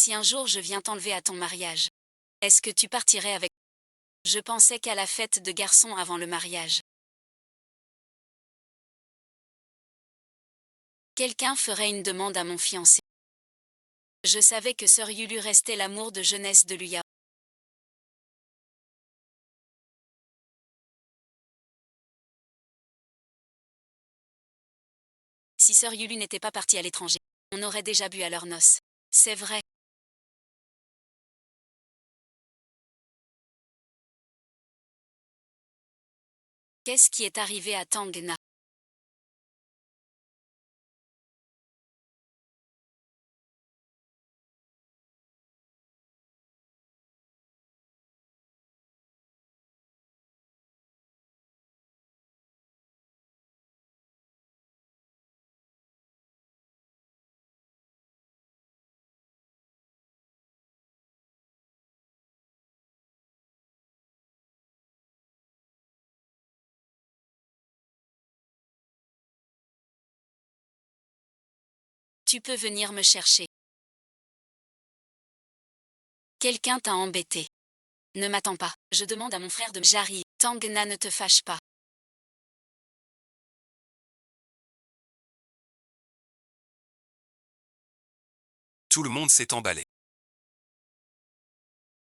Si un jour je viens t'enlever à ton mariage, est-ce que tu partirais avec? Je pensais qu'à la fête de garçons avant le mariage. Quelqu'un ferait une demande à mon fiancé. Je savais que Sœur Yulu restait l'amour de jeunesse de Luya. Si Sœur Yulu n'était pas partie à l'étranger, on aurait déjà bu à leurs noces. C'est vrai. Qu'est-ce qui est arrivé à Tangna? Tu peux venir me chercher. Quelqu'un t'a embêté. Ne m'attends pas, je demande à mon frère de J'arrive. Tangna, ne te fâche pas. Tout le monde s'est emballé.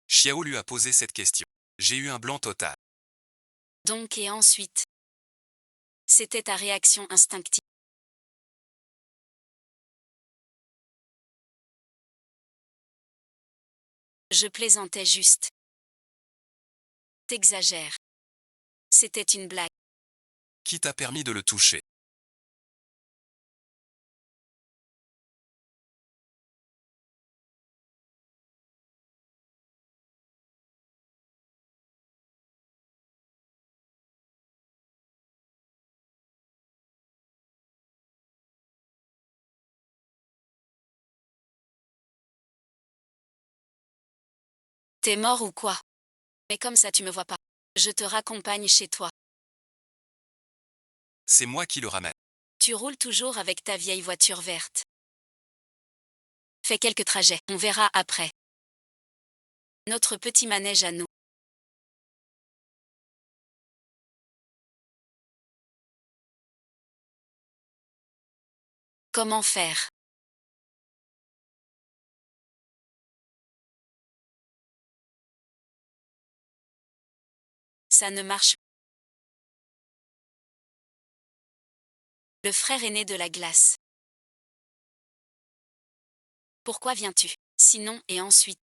Xiao lui a posé cette question. J'ai eu un blanc total. Donc et ensuite? C'était ta réaction instinctive. Je plaisantais juste. T'exagères. C'était une blague. Qui t'a permis de le toucher? T'es mort ou quoi? Mais comme ça tu me vois pas. Je te raccompagne chez toi. C'est moi qui le ramène. Tu roules toujours avec ta vieille voiture verte. Fais quelques trajets, on verra après. Notre petit manège à nous. Comment faire? Ça ne marche. Le frère aîné de la glace. Pourquoi viens-tu? Sinon, et ensuite?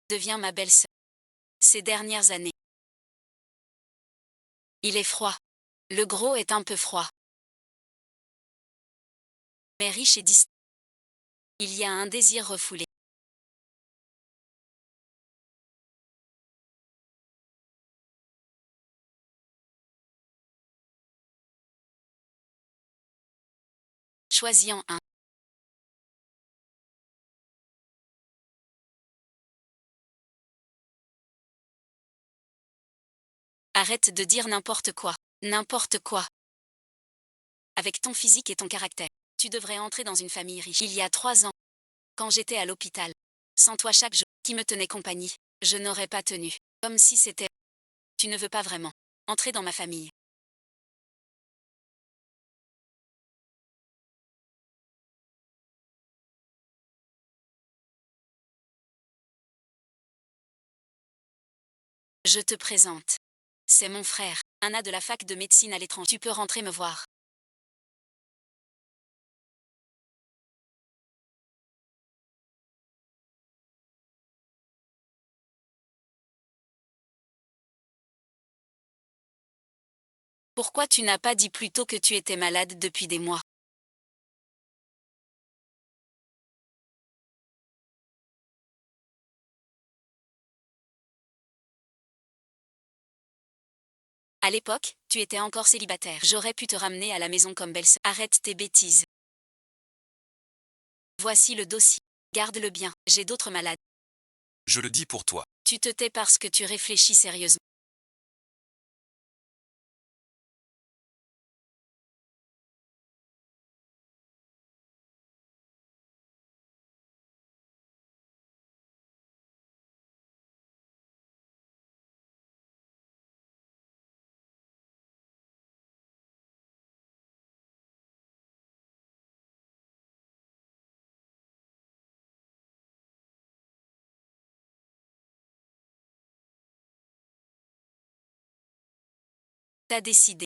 Deviens ma belle-sœur. Ces dernières années. Il est froid. Le gros est un peu froid. Mais riche et distant. Il y a un désir refoulé. Choisis-en un. Arrête de dire n'importe quoi. N'importe quoi. Avec ton physique et ton caractère, tu devrais entrer dans une famille riche. Il y a 3 ans, quand j'étais à l'hôpital, sans toi chaque jour, qui me tenait compagnie, je n'aurais pas tenu. Comme si c'était... Tu ne veux pas vraiment entrer dans ma famille. Je te présente. C'est mon frère, Anna de la fac de médecine à l'étranger. Tu peux rentrer me voir. Pourquoi tu n'as pas dit plus tôt que tu étais malade depuis des mois? À l'époque, tu étais encore célibataire. J'aurais pu te ramener à la maison comme belle-sœur. Arrête tes bêtises. Voici le dossier. Garde-le bien, j'ai d'autres malades. Je le dis pour toi. Tu te tais parce que tu réfléchis sérieusement. T'as décidé.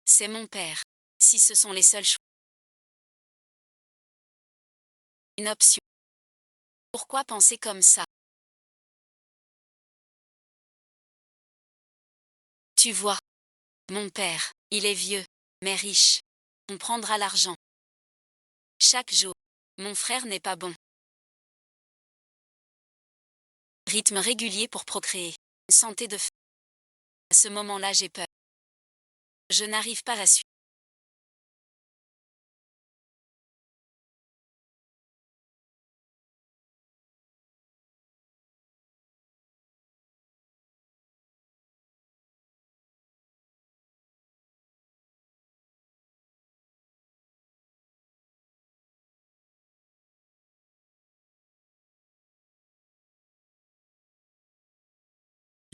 C'est mon père. Si ce sont les seuls choix. Une option. Pourquoi penser comme ça? Tu vois. Mon père, il est vieux, mais riche. On prendra l'argent. Chaque jour. Mon frère n'est pas bon. Rythme régulier pour procréer. Santé de femme. À ce moment-là, j'ai peur. Je n'arrive pas à suivre.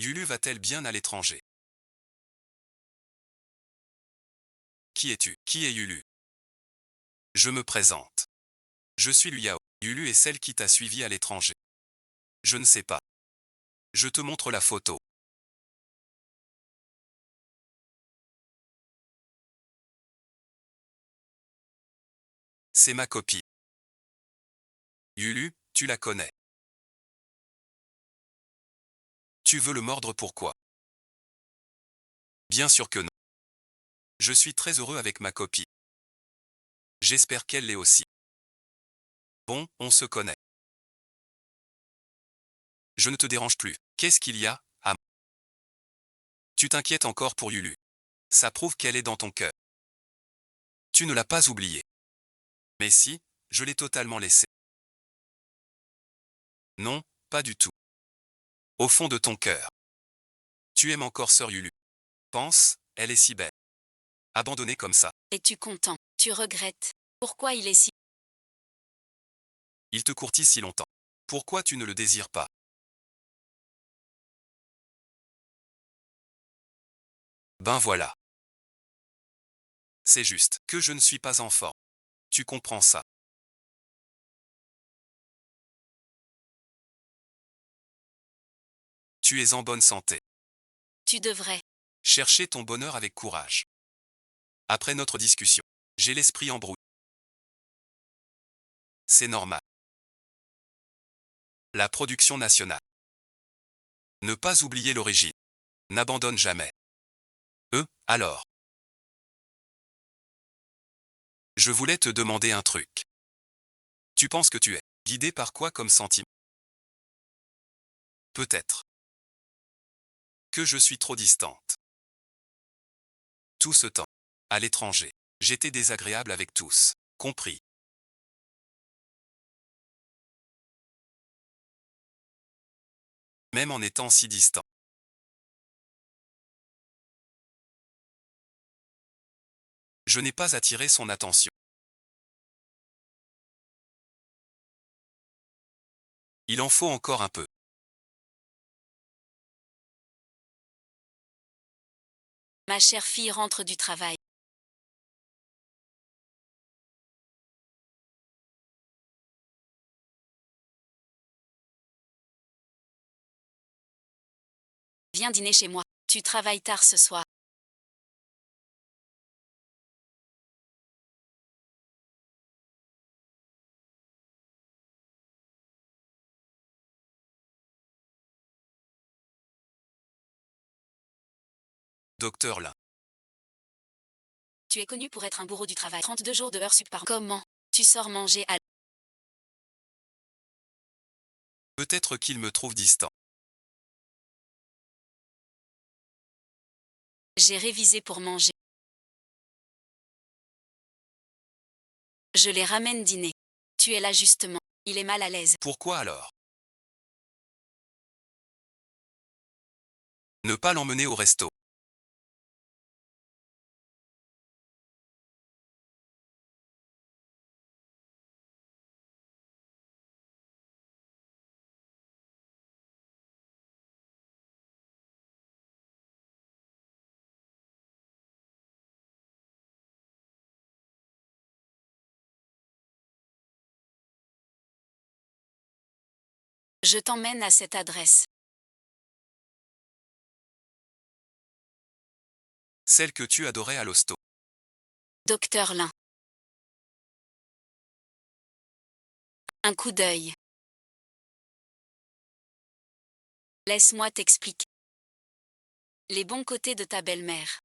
Yulu va-t-elle bien à l'étranger? Qui es-tu? Qui est Yulu? Je me présente. Je suis Luyao. Yulu est celle qui t'a suivi à l'étranger. Je ne sais pas. Je te montre la photo. C'est ma copine. Yulu, tu la connais. Tu veux le mordre pourquoi? Bien sûr que non. Je suis très heureux avec ma copine. J'espère qu'elle l'est aussi. Bon, on se connaît. Je ne te dérange plus. Qu'est-ce qu'il y a, Am? Tu t'inquiètes encore pour Yulu. Ça prouve qu'elle est dans ton cœur. Tu ne l'as pas oubliée. Mais si, je l'ai totalement laissée. Non, pas du tout. Au fond de ton cœur. Tu aimes encore Sœur Yulu. Pense, elle est si belle. Abandonnée comme ça. Es-tu content? Tu regrettes? Pourquoi il est si... Il te courtise si longtemps. Pourquoi tu ne le désires pas? Ben voilà. C'est juste que je ne suis pas en forme. Tu comprends ça. Tu es en bonne santé. Tu devrais. Chercher ton bonheur avec courage. Après notre discussion, j'ai l'esprit embrouillé. C'est normal. La production nationale. Ne pas oublier l'origine. N'abandonne jamais. Alors. Je voulais te demander un truc. Tu penses que tu es guidé par quoi comme sentiment? Peut-être que je suis trop distante. Tout ce temps, à l'étranger, j'étais désagréable avec tous, compris. Même en étant si distant. Je n'ai pas attiré son attention. Il en faut encore un peu. Ma chère fille rentre du travail. Viens dîner chez moi. Tu travailles tard ce soir. Docteur Lin. Tu es connu pour être un bourreau du travail. 32 jours de heures sup par an. Comment? Tu sors manger à... Peut-être qu'il me trouve distant. J'ai révisé pour manger. Je les ramène dîner. Tu es là justement. Il est mal à l'aise. Pourquoi alors? Ne pas l'emmener au resto. Je t'emmène à cette adresse. Celle que tu adorais à l'hosto. Docteur Lin. Un coup d'œil. Laisse-moi t'expliquer. Les bons côtés de ta belle-mère.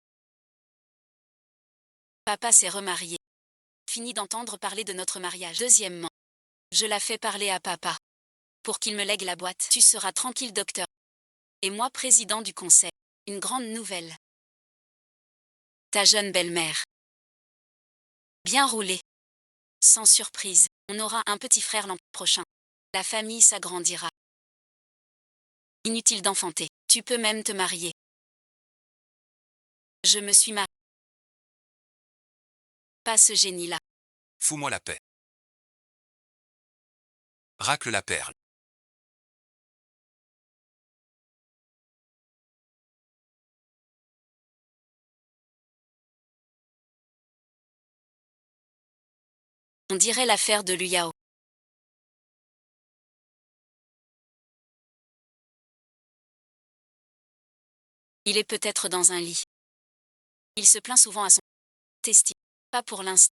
Papa s'est remarié. Fini d'entendre parler de notre mariage. Deuxièmement, je la fais parler à papa. Pour qu'il me lègue la boîte. Tu seras tranquille, docteur. Et moi, président du conseil. Une grande nouvelle. Ta jeune belle-mère. Bien roulée. Sans surprise, on aura un petit frère l'an prochain. La famille s'agrandira. Inutile d'enfanter. Tu peux même te marier. Je me suis mariée. Pas ce génie-là. Fous-moi la paix. Racle la perle. On dirait l'affaire de Luyao. Il est peut-être dans un lit. Il se plaint souvent à son testis. Pas pour l'instant.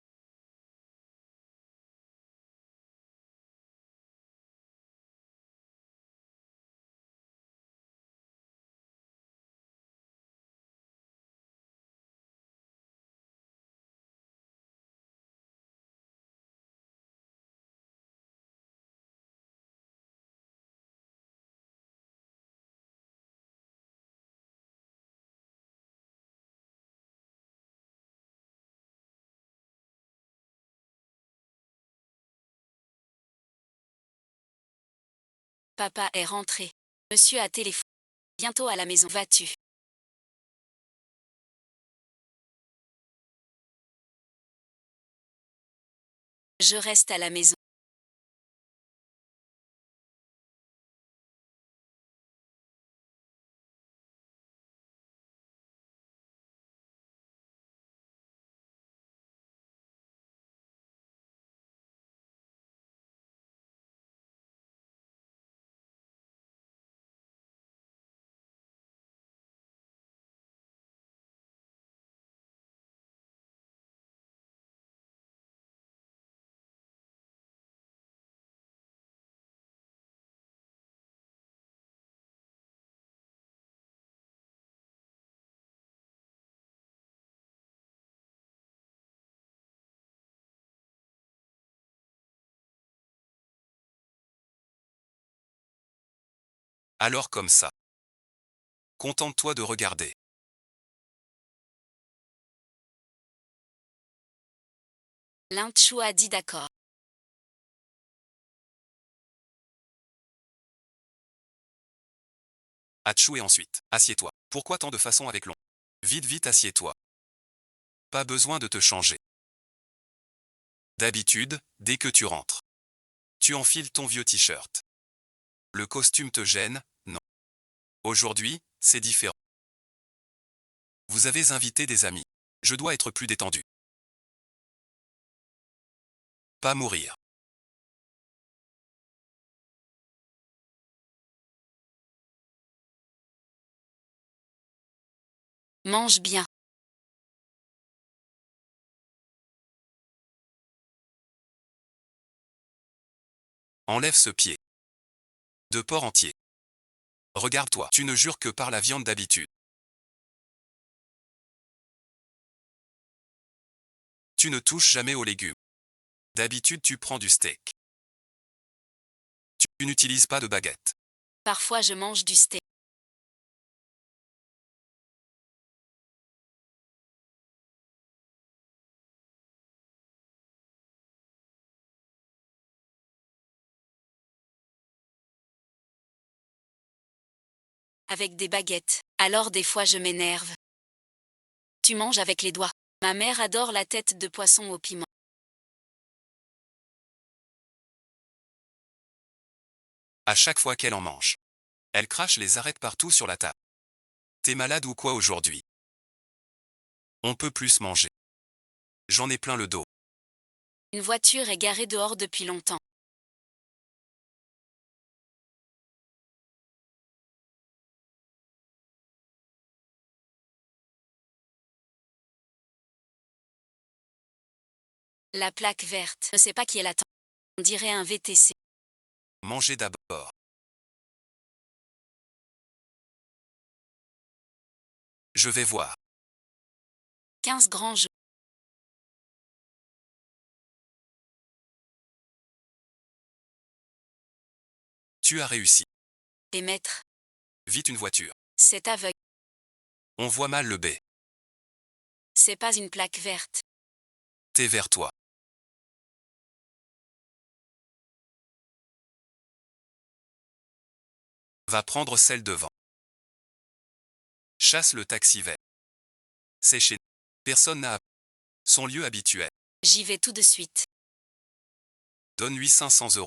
Papa est rentré. Monsieur a téléphoné. Bientôt à la maison. Vas-tu? Je reste à la maison. Alors comme ça. Contente-toi de regarder. Lin Chu a dit d'accord. Atchou et ensuite, assieds-toi. Pourquoi tant de façons avec l'on? Vite, vite, assieds-toi. Pas besoin de te changer. D'habitude, dès que tu rentres, tu enfiles ton vieux t-shirt. Le costume te gêne? Non. Aujourd'hui, c'est différent. Vous avez invité des amis. Je dois être plus détendu. Pas mourir. Mange bien. Enlève ce pied. De porc entier. Regarde-toi. Tu ne jures que par la viande d'habitude. Tu ne touches jamais aux légumes. D'habitude tu prends du steak. Tu n'utilises pas de baguette. Parfois je mange du steak. Avec des baguettes. Alors des fois je m'énerve. Tu manges avec les doigts. Ma mère adore la tête de poisson au piment. À chaque fois qu'elle en mange. Elle crache les arêtes partout sur la table. T'es malade ou quoi aujourd'hui? On peut plus manger. J'en ai plein le dos. Une voiture est garée dehors depuis longtemps. La plaque verte. Ne sais pas qui elle attend. On dirait un VTC. Mangez d'abord. Je vais voir. 15 grands jeux. Tu as réussi. Émettre. Vite une voiture. C'est aveugle. On voit mal le B. C'est pas une plaque verte. T'es vers toi. Va prendre celle devant. Chasse le taxi vert. C'est chez nous. Personne n'a son lieu habituel. J'y vais tout de suite. Donne-lui 500 €.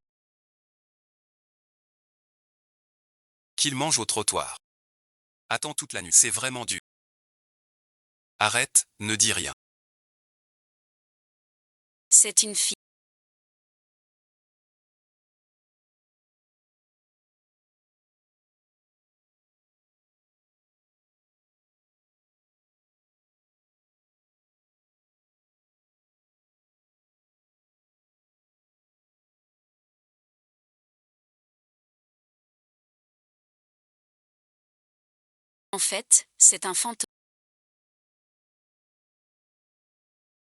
Qu'il mange au trottoir. Attends toute la nuit. C'est vraiment dur. Arrête, ne dis rien. C'est une fille. En fait, c'est un fantôme.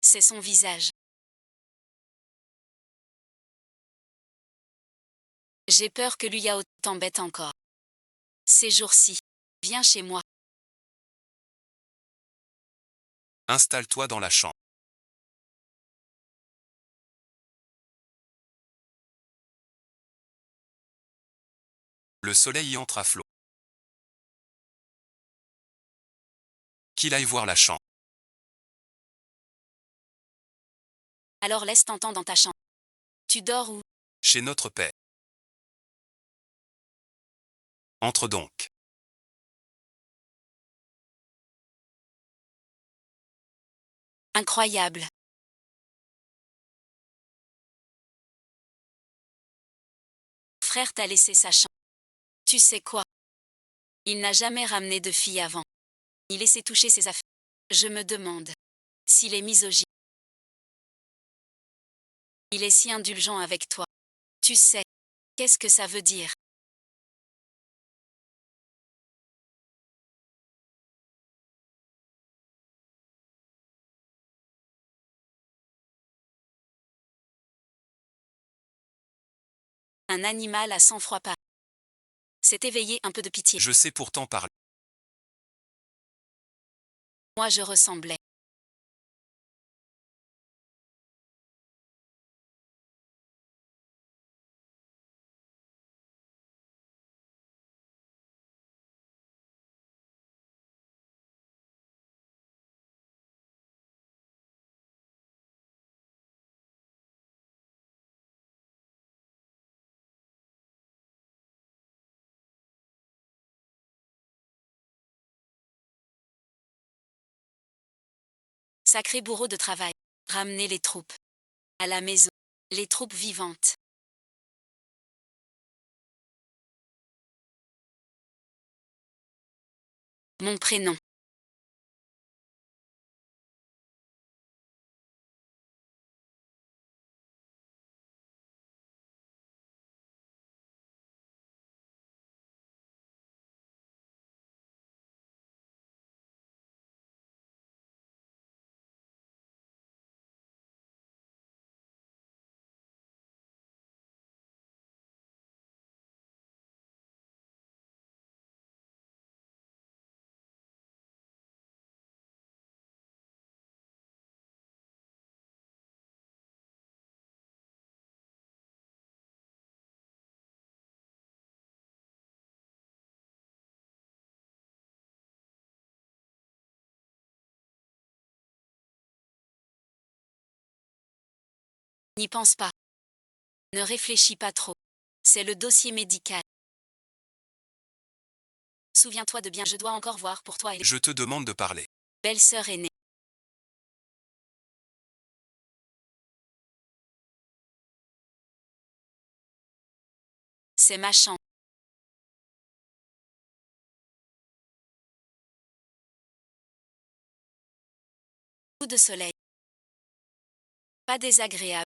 C'est son visage. J'ai peur que l'Uyao t'embête encore. Ces jours-ci. Viens chez moi. Installe-toi dans la chambre. Le soleil y entre à flot. Qu'il aille voir la chambre. Alors laisse Tantan dans ta chambre. Tu dors où? Chez notre père. Entre donc. Incroyable. Frère t'a laissé sa chambre. Tu sais quoi? Il n'a jamais ramené de fille avant. Il laissait toucher ses affaires. Je me demande s'il est misogyne. Il est si indulgent avec toi. Tu sais, qu'est-ce que ça veut dire? Un animal à sang-froid pas. C'est éveillé un peu de pitié. Je sais pourtant parler. Moi je ressemblais. Sacré bourreau de travail. Ramener les troupes. À la maison. Les troupes vivantes. Mon prénom. N'y pense pas. Ne réfléchis pas trop. C'est le dossier médical. Souviens-toi de bien, je dois encore voir pour toi et Je te demande de parler. belle-sœur aînée. C'est ma chambre. Coup de soleil. Pas désagréable.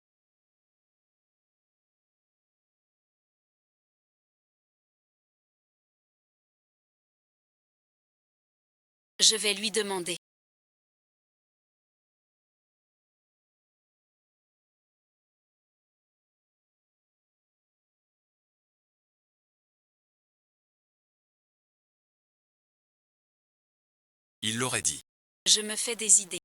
Je vais lui demander. Il l'aurait dit. Je me fais des idées.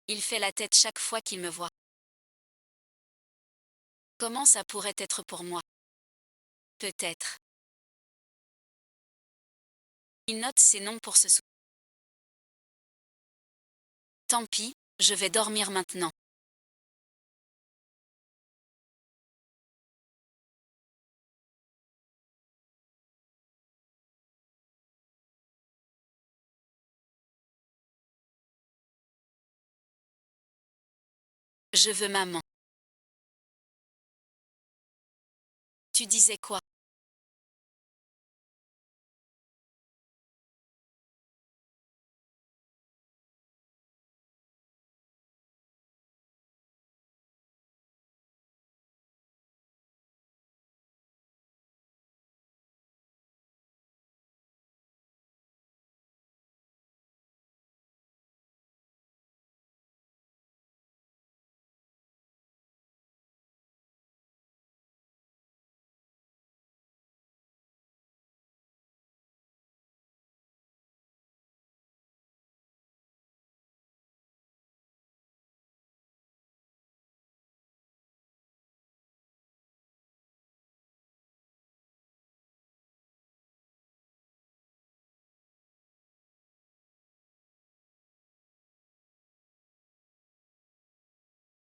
Il fait la tête chaque fois qu'il me voit. Comment ça pourrait être pour moi? Peut-être. Il note ses noms pour se souvenir. Tant pis, je vais dormir maintenant. Je veux maman. Tu disais quoi?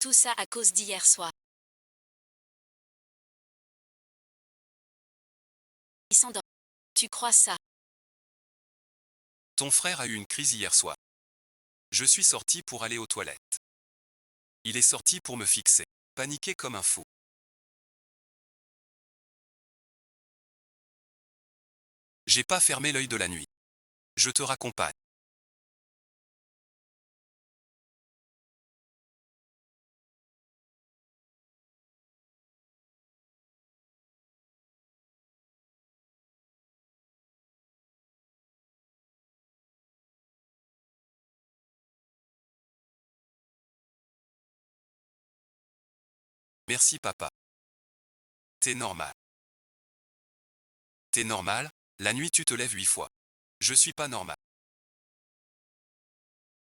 Tout ça à cause d'hier soir. Il s'endort. Tu crois ça? Ton frère a eu une crise hier soir. Je suis sorti pour aller aux toilettes. Il est sorti pour me fixer. Paniqué comme un fou. J'ai pas fermé l'œil de la nuit. Je te raccompagne. Merci papa. T'es normal. T'es normal, la nuit tu te lèves 8 fois. Je suis pas normal.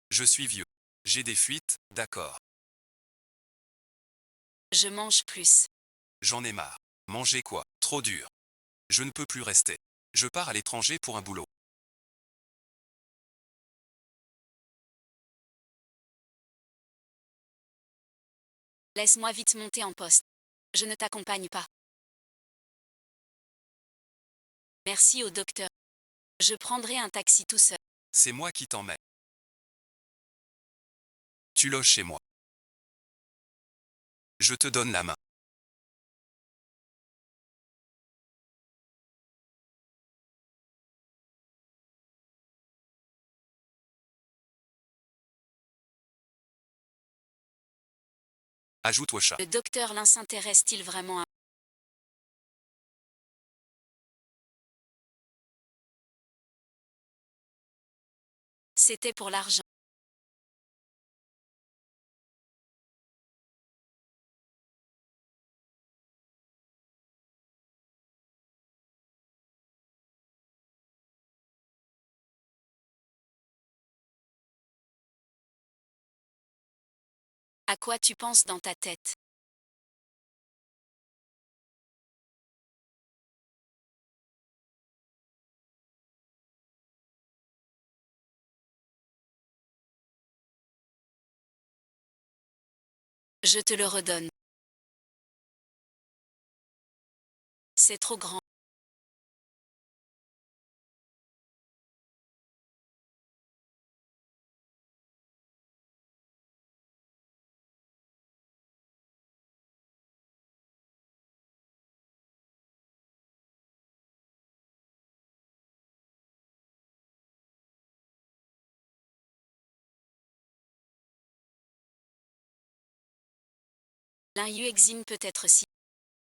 Je suis vieux. J'ai des fuites, d'accord. Je mange plus. J'en ai marre. Manger quoi? Trop dur. Je ne peux plus rester. Je pars à l'étranger pour un boulot. Laisse-moi vite monter en poste. Je ne t'accompagne pas. Merci au docteur. Je prendrai un taxi tout seul. C'est moi qui t'emmène. Tu loges chez moi. Je te donne la main. Ajoute au chat. Le docteur Lin s'intéresse-t-il vraiment à... C'était pour l'argent. À quoi tu penses dans ta tête? Je te le redonne. C'est trop grand. L'un Yuexim peut-être si.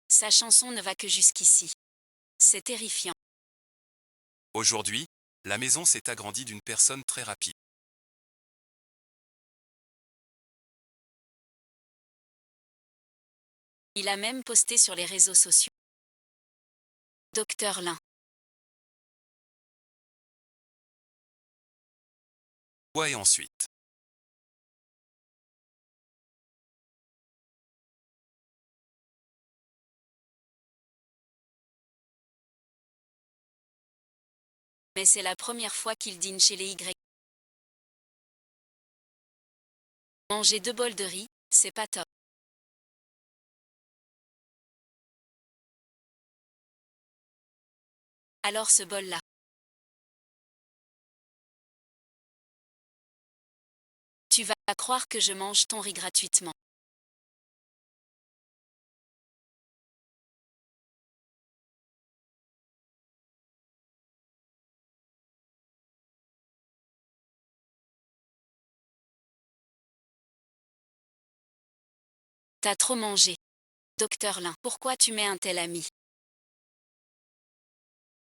Sa chanson ne va que jusqu'ici. C'est terrifiant. Aujourd'hui, la maison s'est agrandie d'une personne très rapide. Il a même posté sur les réseaux sociaux. Docteur Lin. Quoi et ensuite? Mais c'est la première fois qu'il dîne chez les Y. Manger 2 bols de riz, c'est pas top. Alors ce bol-là. Tu vas croire que je mange ton riz gratuitement. T'as trop mangé. Docteur Lin, pourquoi tu mets un tel ami?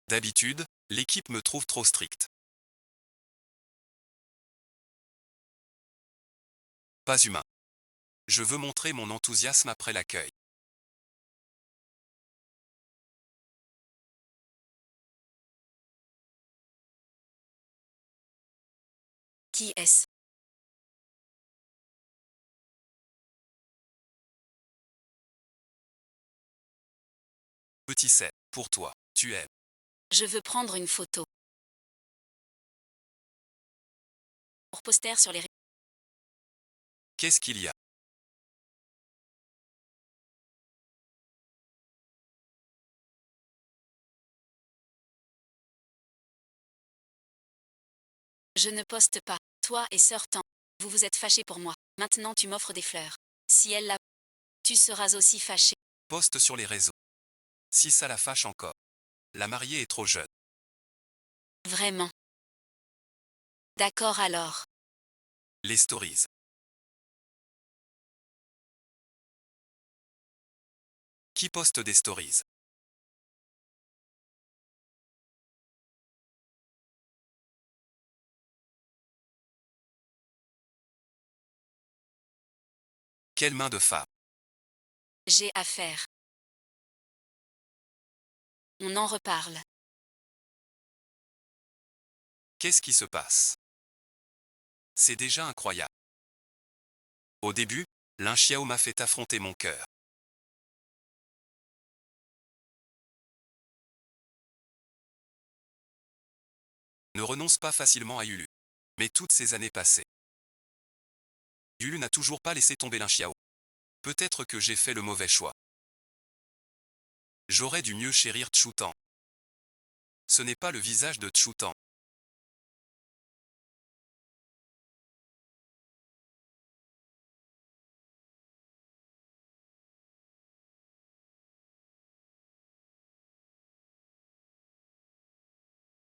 D'habitude, l'équipe me trouve trop stricte. Pas humain. Je veux montrer mon enthousiasme après l'accueil. Qui est-ce? Petit set, pour toi, tu aimes. Je veux prendre une photo. Pour poster sur les réseaux. Qu'est-ce qu'il y a? Je ne poste pas. Toi et Sœur Tan, vous vous êtes fâchés pour moi. Maintenant tu m'offres des fleurs. Si elle l'a, tu seras aussi fâché. Poste sur les réseaux. Si ça la fâche encore. La mariée est trop jeune. Vraiment. D'accord alors. Les stories. Qui poste des stories? Quelle main de femme? J'ai affaire. On en reparle. Qu'est-ce qui se passe? C'est déjà incroyable. Au début, Lin Xiao m'a fait affronter mon cœur. Ne renonce pas facilement à Yulu. Mais toutes ces années passées, Yulu n'a toujours pas laissé tomber Lin Xiao. Peut-être que j'ai fait le mauvais choix. J'aurais dû mieux chérir Chu Tang. Ce n'est pas le visage de Chu Tang.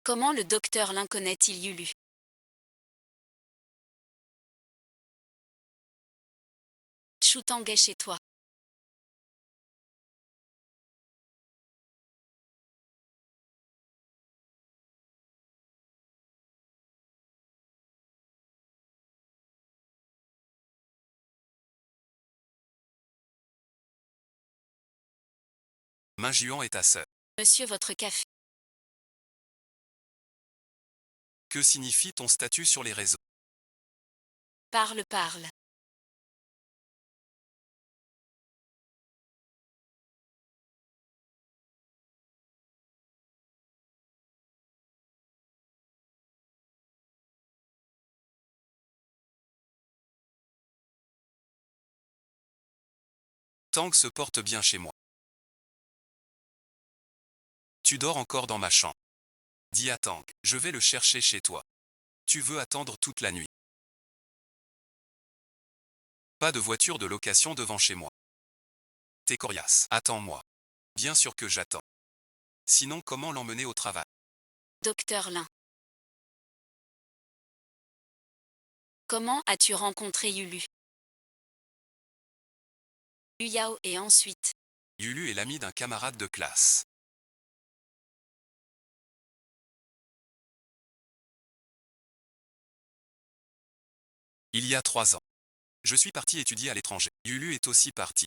Comment le docteur Lin connaît-il Yulu? Chou Tang est chez toi. Ma Juan est ta sœur. Monsieur votre café. Que signifie ton statut sur les réseaux? Parle, parle. Tang se porte bien chez moi. Tu dors encore dans ma chambre. Dis à Tang, je vais le chercher chez toi. Tu veux attendre toute la nuit. Pas de voiture de location devant chez moi. T'es coriace. Attends-moi. Bien sûr que j'attends. Sinon, comment l'emmener au travail? Docteur Lin. Comment as-tu rencontré Yulu? Lu Yao et ensuite. Yulu est l'ami d'un camarade de classe. Il y a 3 ans. Je suis parti étudier à l'étranger. Yulu est aussi parti.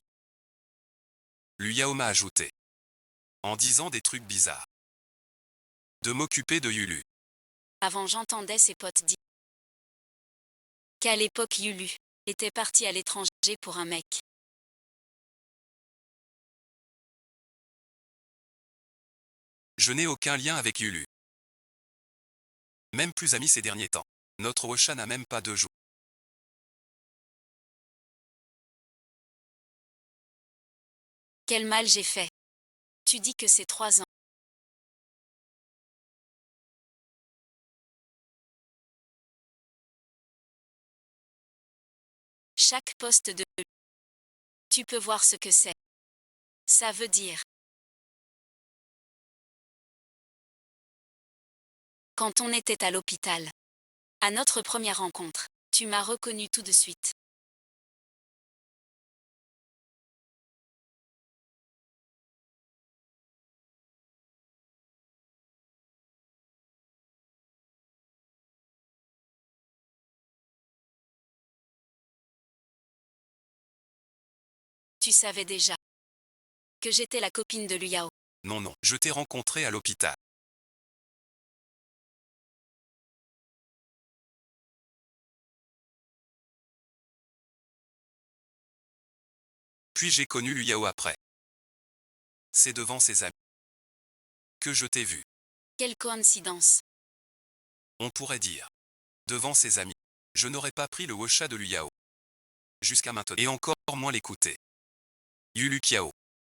Lu Yao m'a ajouté. En disant des trucs bizarres. De m'occuper de Yulu. Avant j'entendais ses potes dire qu'à l'époque Yulu était parti à l'étranger pour un mec. Je n'ai aucun lien avec Yulu. Même plus amis ces derniers temps. Notre Wosha n'a même pas 2 jours. Quel mal j'ai fait. Tu dis que c'est 3 ans. Chaque poste de. Tu peux voir ce que c'est. Ça veut dire. Quand on était à l'hôpital. À notre première rencontre, tu m'as reconnu tout de suite. Tu savais déjà que j'étais la copine de Lu Yao. Non, non, je t'ai rencontré à l'hôpital. Puis j'ai connu Lu Yao après. C'est devant ses amis que je t'ai vu. Quelle coïncidence. On pourrait dire. Devant ses amis. Je n'aurais pas pris le Wosha de Lu Yao. Jusqu'à maintenant. Et encore moins l'écouter. Yulu Kiao.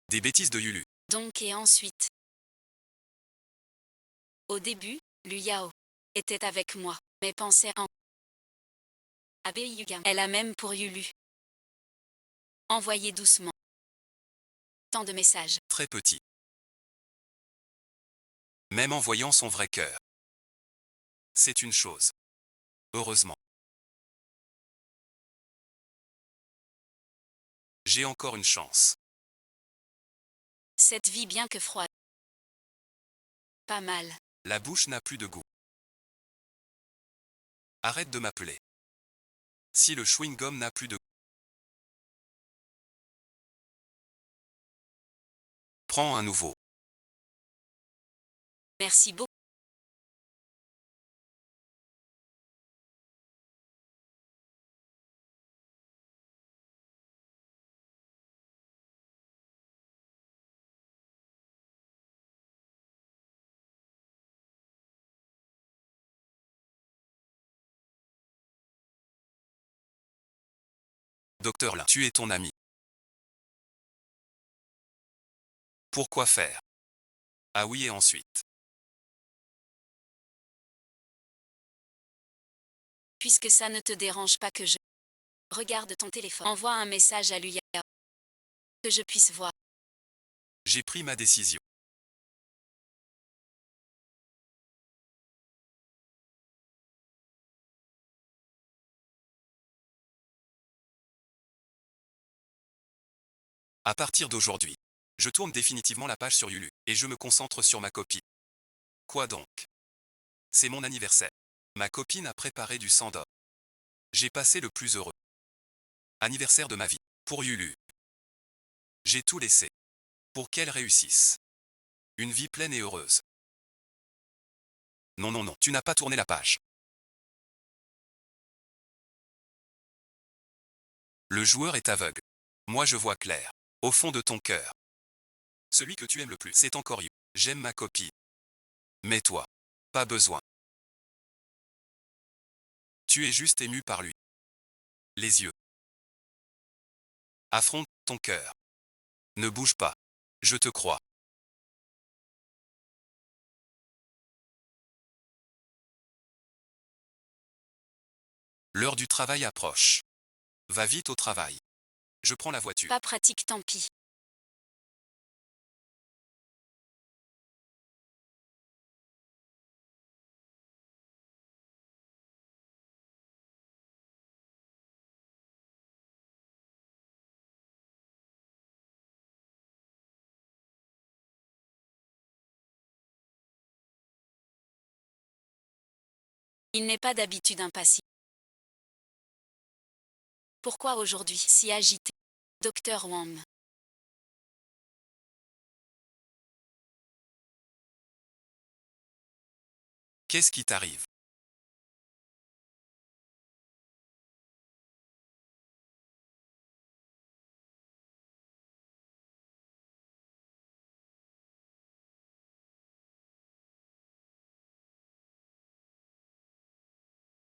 Des bêtises de Yulu. Donc et ensuite. Au début, Lu Yao était avec moi, mais pensait en Abe Yuga. Elle a même pour Yulu. Envoyé doucement. Tant de messages. Très petit. Même en voyant son vrai cœur. C'est une chose. Heureusement. J'ai encore une chance. Cette vie bien que froide. Pas mal. La bouche n'a plus de goût. Arrête de m'appeler. Si le chewing-gum n'a plus de goût. Prends un nouveau. Merci beaucoup. Docteur là, tu es ton ami. Pourquoi faire? Ah oui et ensuite. Puisque ça ne te dérange pas que je regarde ton téléphone. Envoie un message à Lu Yao. Que je puisse voir. J'ai pris ma décision. À partir d'aujourd'hui, je tourne définitivement la page sur Yulu, et je me concentre sur ma copine. Quoi donc? C'est mon anniversaire. Ma copine a préparé du sang d'or. J'ai passé le plus heureux anniversaire de ma vie. Pour Yulu. J'ai tout laissé. Pour qu'elle réussisse. Une vie pleine et heureuse. Non, non, non, tu n'as pas tourné la page. Le joueur est aveugle. Moi je vois clair. Au fond de ton cœur. Celui que tu aimes le plus, c'est encore Yulu. J'aime ma copine. Mais toi. Pas besoin. Tu es juste ému par lui. Les yeux. Affronte ton cœur. Ne bouge pas. Je te crois. L'heure du travail approche. Va vite au travail. Je prends la voiture. Pas pratique, tant pis. Il n'est pas d'habitude impassible. Pourquoi aujourd'hui si agité? Docteur Wang. Qu'est-ce qui t'arrive?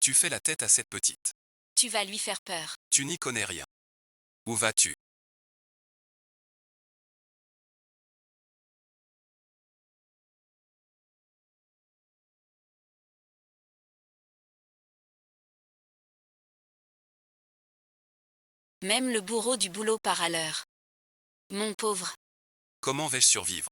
Tu fais la tête à cette petite. Tu vas lui faire peur. Tu n'y connais rien. Où vas-tu? Même le bourreau du boulot part à l'heure. Mon pauvre. Comment vais-je survivre?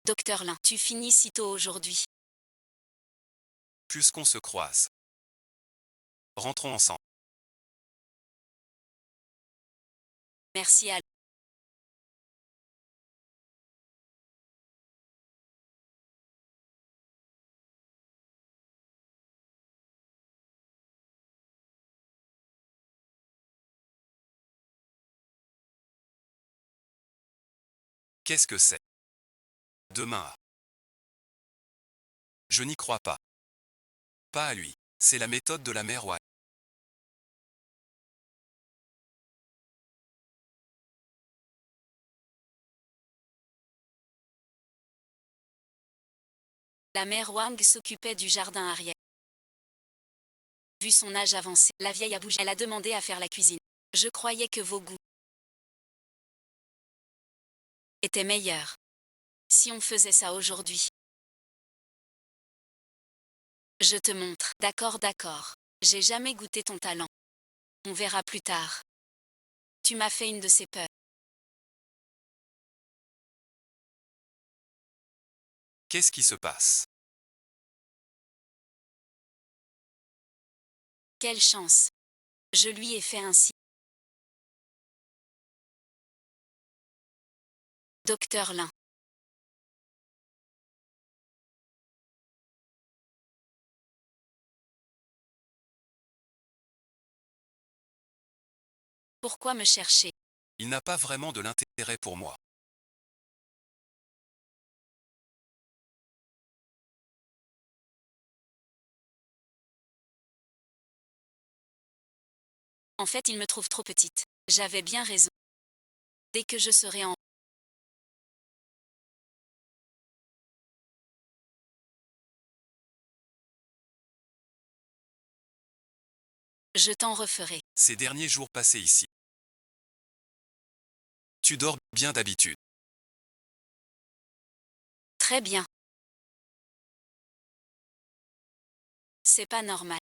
Docteur Lin, tu finis si tôt aujourd'hui. Puisqu'on se croise. Rentrons ensemble. Merci à... Qu'est-ce que c'est? Demain à. Je n'y crois pas. Pas à lui. C'est la méthode de la mère Wang. La mère Wang s'occupait du jardin arrière. Vu son âge avancé, la vieille a bougé. Elle a demandé à faire la cuisine. Je croyais que vos goûts étaient meilleurs. Si on faisait ça aujourd'hui. Je te montre. D'accord, d'accord. J'ai jamais goûté ton talent. On verra plus tard. Tu m'as fait une de ces peurs. Qu'est-ce qui se passe? Quelle chance. Je lui ai fait ainsi. Docteur Lin. Pourquoi me chercher? Il n'a pas vraiment de l'intérêt pour moi. En fait, il me trouve trop petite. J'avais bien raison. Dès que je serai en... Je t'en referai. Ces derniers jours passés ici. Tu dors bien d'habitude. Très bien. C'est pas normal.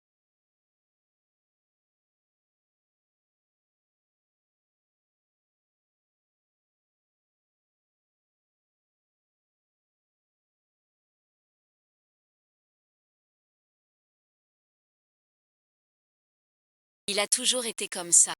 Il a toujours été comme ça.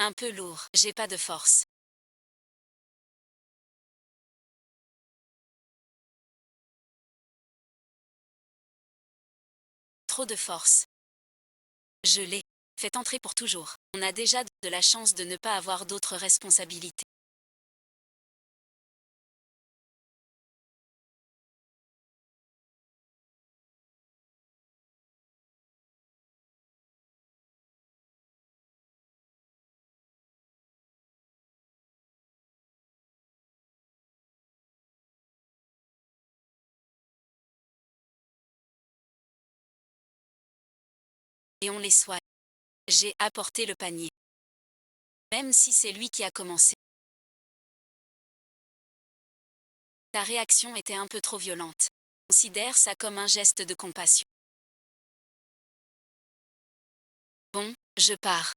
Un peu lourd, j'ai pas de force. Trop de force. Je l'ai fait entrer pour toujours. On a déjà de la chance de ne pas avoir d'autres responsabilités. Et on les soigne. J'ai apporté le panier. Même si c'est lui qui a commencé. Ta réaction était un peu trop violente. Considère ça comme un geste de compassion. Bon, je pars.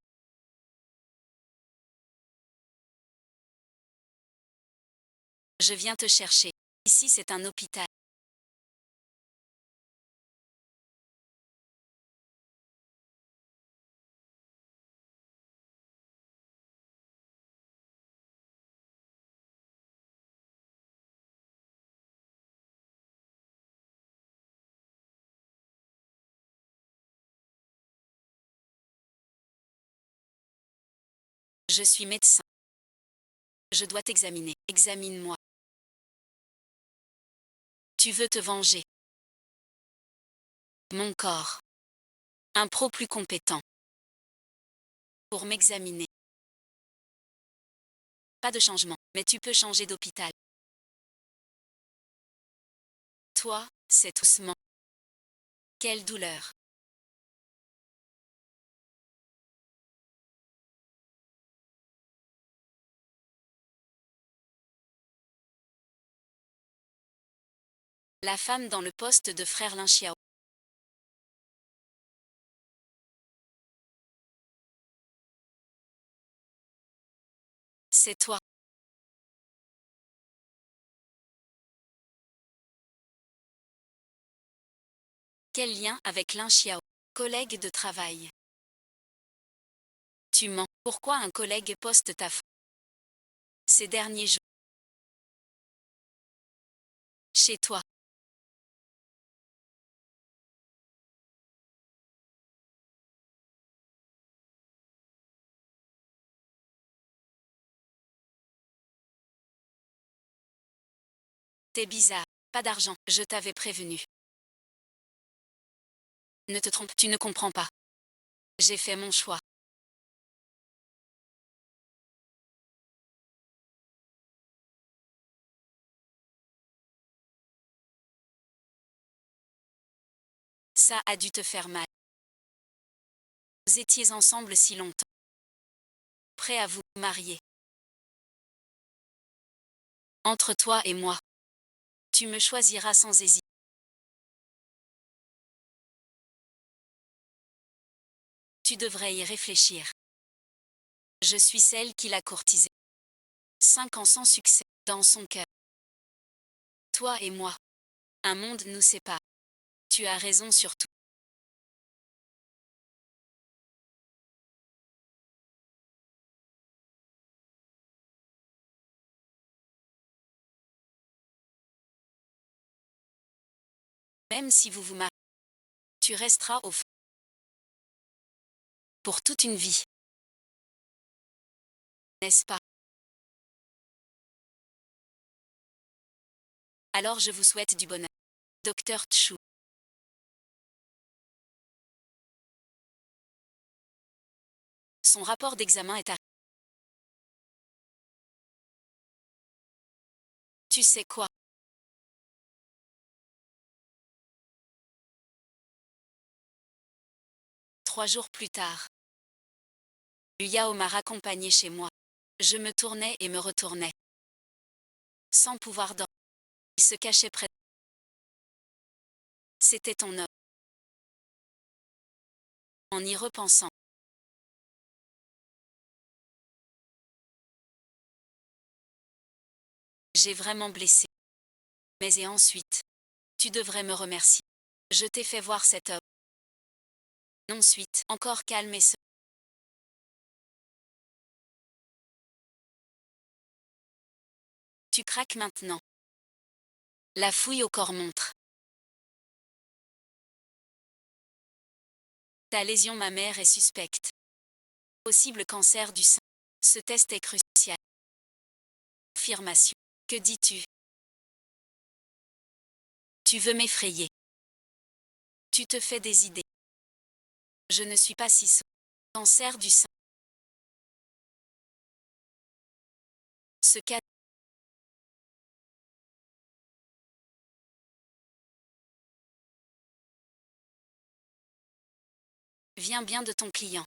Je viens te chercher. Ici c'est un hôpital. Je suis médecin. Je dois t'examiner. Examine-moi. Tu veux te venger. Mon corps. Un pro plus compétent. Pour m'examiner. Pas de changement, mais tu peux changer d'hôpital. Toi, c'est doucement. Quelle douleur. La femme dans le poste de frère Lin Xiao. C'est toi. Quel lien avec Lin Xiao? Collègue de travail. Tu mens. Pourquoi un collègue poste ta photo ces derniers jours? Chez toi. T'es bizarre. Pas d'argent. Je t'avais prévenu. Ne te trompe, tu ne comprends pas. J'ai fait mon choix. Ça a dû te faire mal. Vous étiez ensemble si longtemps. Prêt à vous marier. Entre toi et moi. Tu me choisiras sans hésiter. Tu devrais y réfléchir. Je suis celle qui l'a courtisé. 5 ans sans succès, dans son cœur. Toi et moi. Un monde nous sépare. Tu as raison sur tout. Même si vous vous mariez, tu resteras au fond. Pour toute une vie. N'est-ce pas? Alors je vous souhaite du bonheur. Docteur Tchou. Son rapport d'examen est à... Tu sais quoi? Trois jours plus tard. Yao m'a raccompagné chez moi. Je me tournais et me retournais. Sans pouvoir dormir. Il se cachait près. C'était ton homme. En y repensant. J'ai vraiment blessé. Mais et ensuite? Tu devrais me remercier. Je t'ai fait voir cet homme. Ensuite, encore calme et serein. Tu craques maintenant. La fouille au corps montre. Ta lésion mammaire est suspecte. Possible cancer du sein. Ce test est crucial. Confirmation. Que dis-tu? Tu veux m'effrayer. Tu te fais des idées. Je ne suis pas si sot. Cancer du sein. Ce cas. Vient bien de ton client.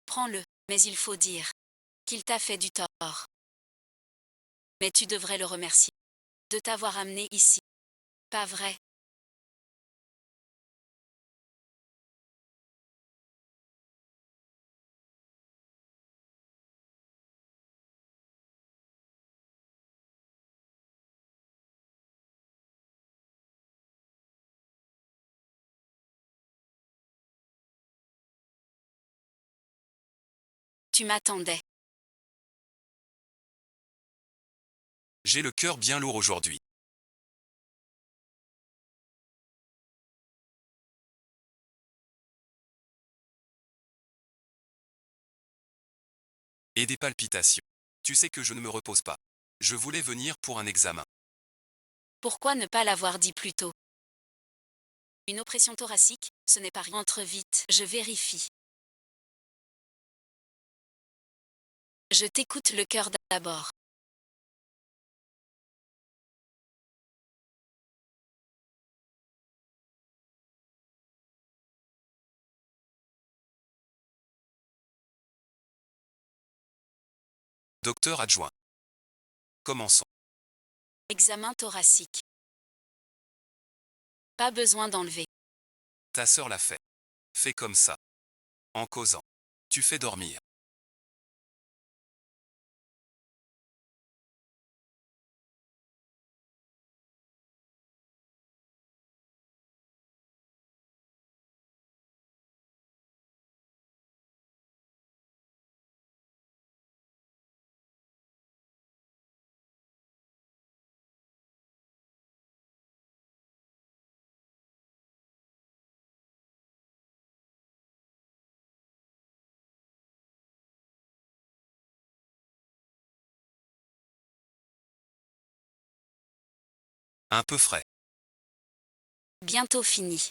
Prends-le, mais il faut dire qu'il t'a fait du tort. Mais tu devrais le remercier de t'avoir amené ici. Pas vrai? Tu m'attendais. J'ai le cœur bien lourd aujourd'hui. Et des palpitations. Tu sais que je ne me repose pas. Je voulais venir pour un examen. Pourquoi ne pas l'avoir dit plus tôt? Une oppression thoracique, ce n'est pas rien. Entre vite, je vérifie. Je t'écoute le cœur d'abord. Docteur adjoint. Commençons. Examen thoracique. Pas besoin d'enlever. Ta sœur l'a fait. Fais comme ça. En causant. Tu fais dormir. Un peu frais. Bientôt fini.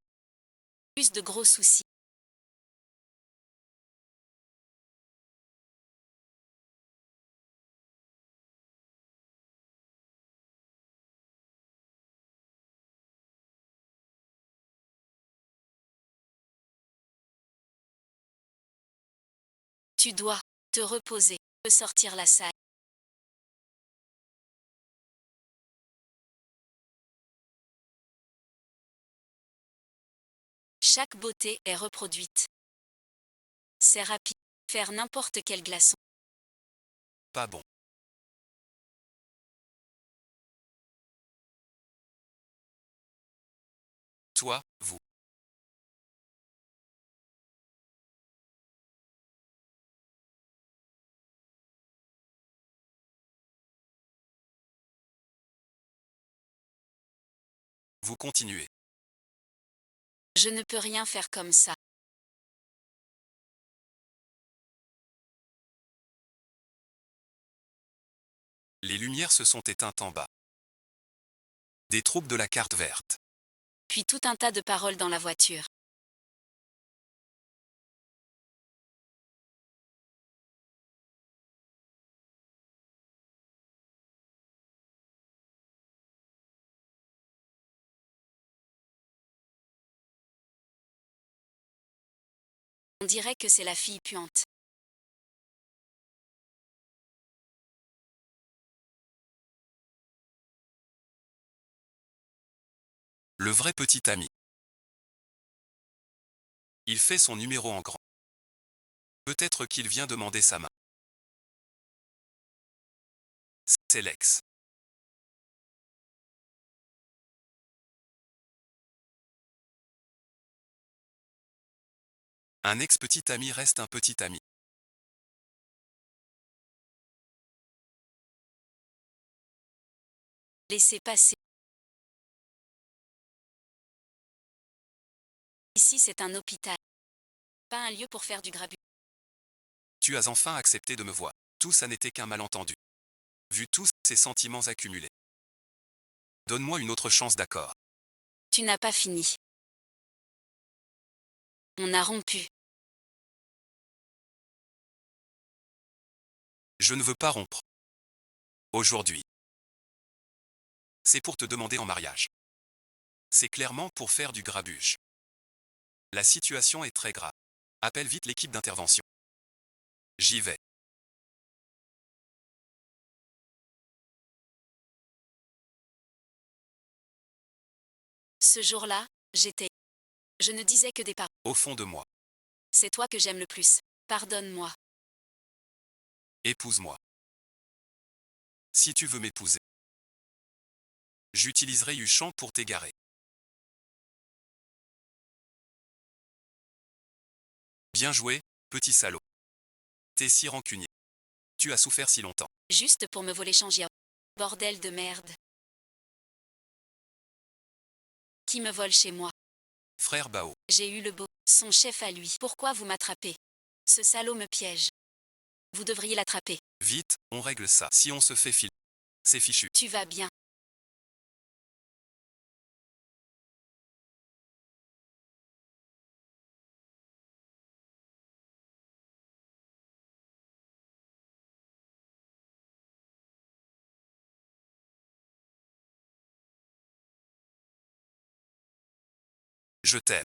Plus de gros soucis. Tu dois te reposer, sortir la salle. Chaque beauté est reproduite. C'est rapide. Faire n'importe quel glaçon. Pas bon. Toi, vous. Vous continuez. Je ne peux rien faire comme ça. Les lumières se sont éteintes en bas. Des troupes de la carte verte. Puis tout un tas de paroles dans la voiture. On dirait que c'est la fille puante. Le vrai petit ami. Il fait son numéro en grand. Peut-être qu'il vient demander sa main. C'est l'ex. Un ex-petit ami reste un petit ami. Laissez passer. Ici c'est un hôpital. Pas un lieu pour faire du grabuge. Tu as enfin accepté de me voir. Tout ça n'était qu'un malentendu. Vu tous ces sentiments accumulés. Donne-moi une autre chance, d'accord? Tu n'as pas fini. On a rompu. Je ne veux pas rompre. Aujourd'hui. C'est pour te demander en mariage. C'est clairement pour faire du grabuge. La situation est très grave. Appelle vite l'équipe d'intervention. J'y vais. Ce jour-là, j'étais. Je ne disais que des paroles. Au fond de moi. C'est toi que j'aime le plus. Pardonne-moi. Épouse-moi. Si tu veux m'épouser. J'utiliserai Huchon pour t'égarer. Bien joué, petit salaud. T'es si rancunier. Tu as souffert si longtemps. Juste pour me voler Changia. Bordel de merde. Qui me vole chez moi? Frère Bao. J'ai eu le beau. Son chef à lui. Pourquoi vous m'attrapez? Ce salaud me piège. Vous devriez l'attraper. Vite, on règle ça. Si on se fait filer. C'est fichu. Tu vas bien. Je t'aime.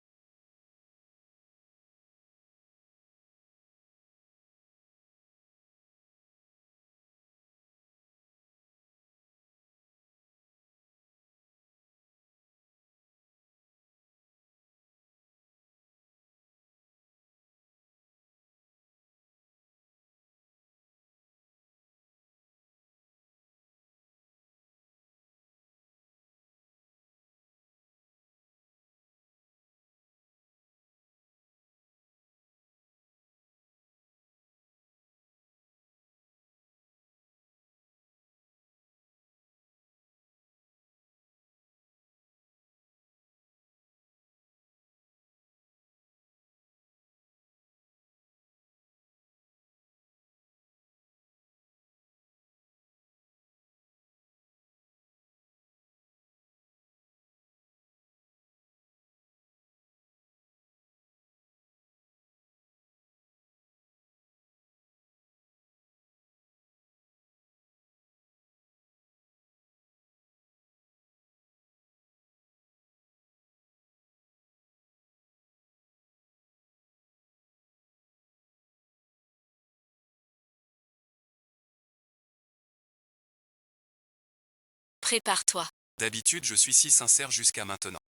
Prépare-toi. D'habitude, je suis si sincère jusqu'à maintenant.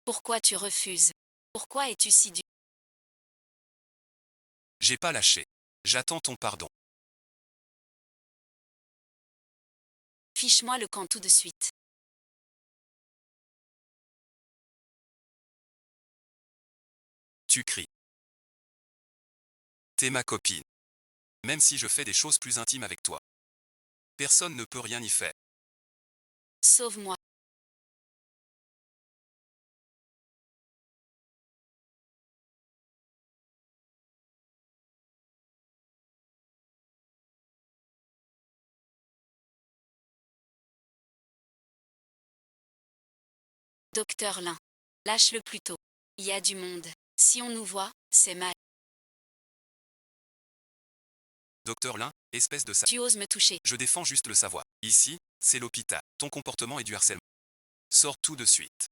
Pourquoi tu refuses? Pourquoi es-tu si dur? J'ai pas lâché. J'attends ton pardon. Fiche-moi le camp tout de suite. Tu cries. T'es ma copine. Même si je fais des choses plus intimes avec toi. Personne ne peut rien y faire. Sauve-moi. Docteur Lin. Lâche-le plus tôt. Il y a du monde. Si on nous voit, c'est mal. Docteur Lin, espèce de ça. Tu oses me toucher. Je défends juste le savoir. Ici, c'est l'hôpital. Ton comportement est du harcèlement. Sors tout de suite.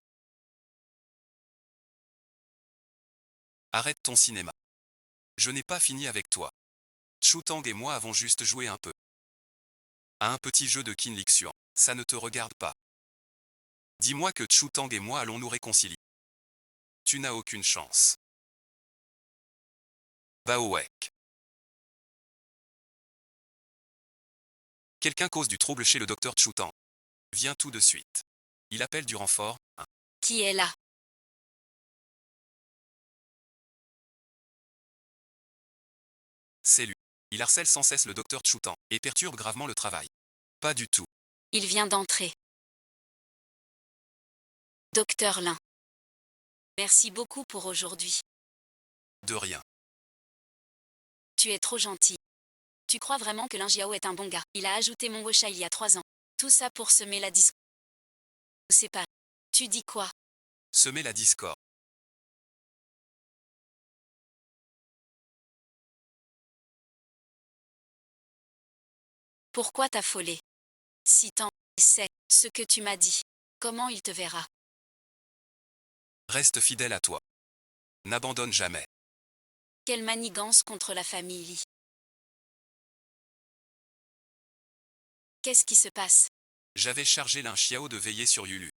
Arrête ton cinéma. Je n'ai pas fini avec toi. Chutang et moi avons juste joué un peu. À un petit jeu de Qin Lixian. Ça ne te regarde pas. Dis-moi que Chutang et moi allons nous réconcilier. Tu n'as aucune chance. Baoek. Quelqu'un cause du trouble chez le docteur Chutang. Viens tout de suite. Il appelle du renfort. Qui est là? C'est lui. Il harcèle sans cesse le docteur Chutan et perturbe gravement le travail. Pas du tout. Il vient d'entrer. Docteur Lin. Merci beaucoup pour aujourd'hui. De rien. Tu es trop gentil. Tu crois vraiment que Lin Jiao est un bon gars? Il a ajouté mon Wosha il y a 3 ans. Tout ça pour semer la discorde. C'est pas. Tu dis quoi? Semer la discorde. Pourquoi t'affoler? Si tant c'est ce que tu m'as dit, comment il te verra? Reste fidèle à toi. N'abandonne jamais. Quelle manigance contre la famille Li. Qu'est-ce qui se passe? J'avais chargé Lin Xiao de veiller sur Yulu.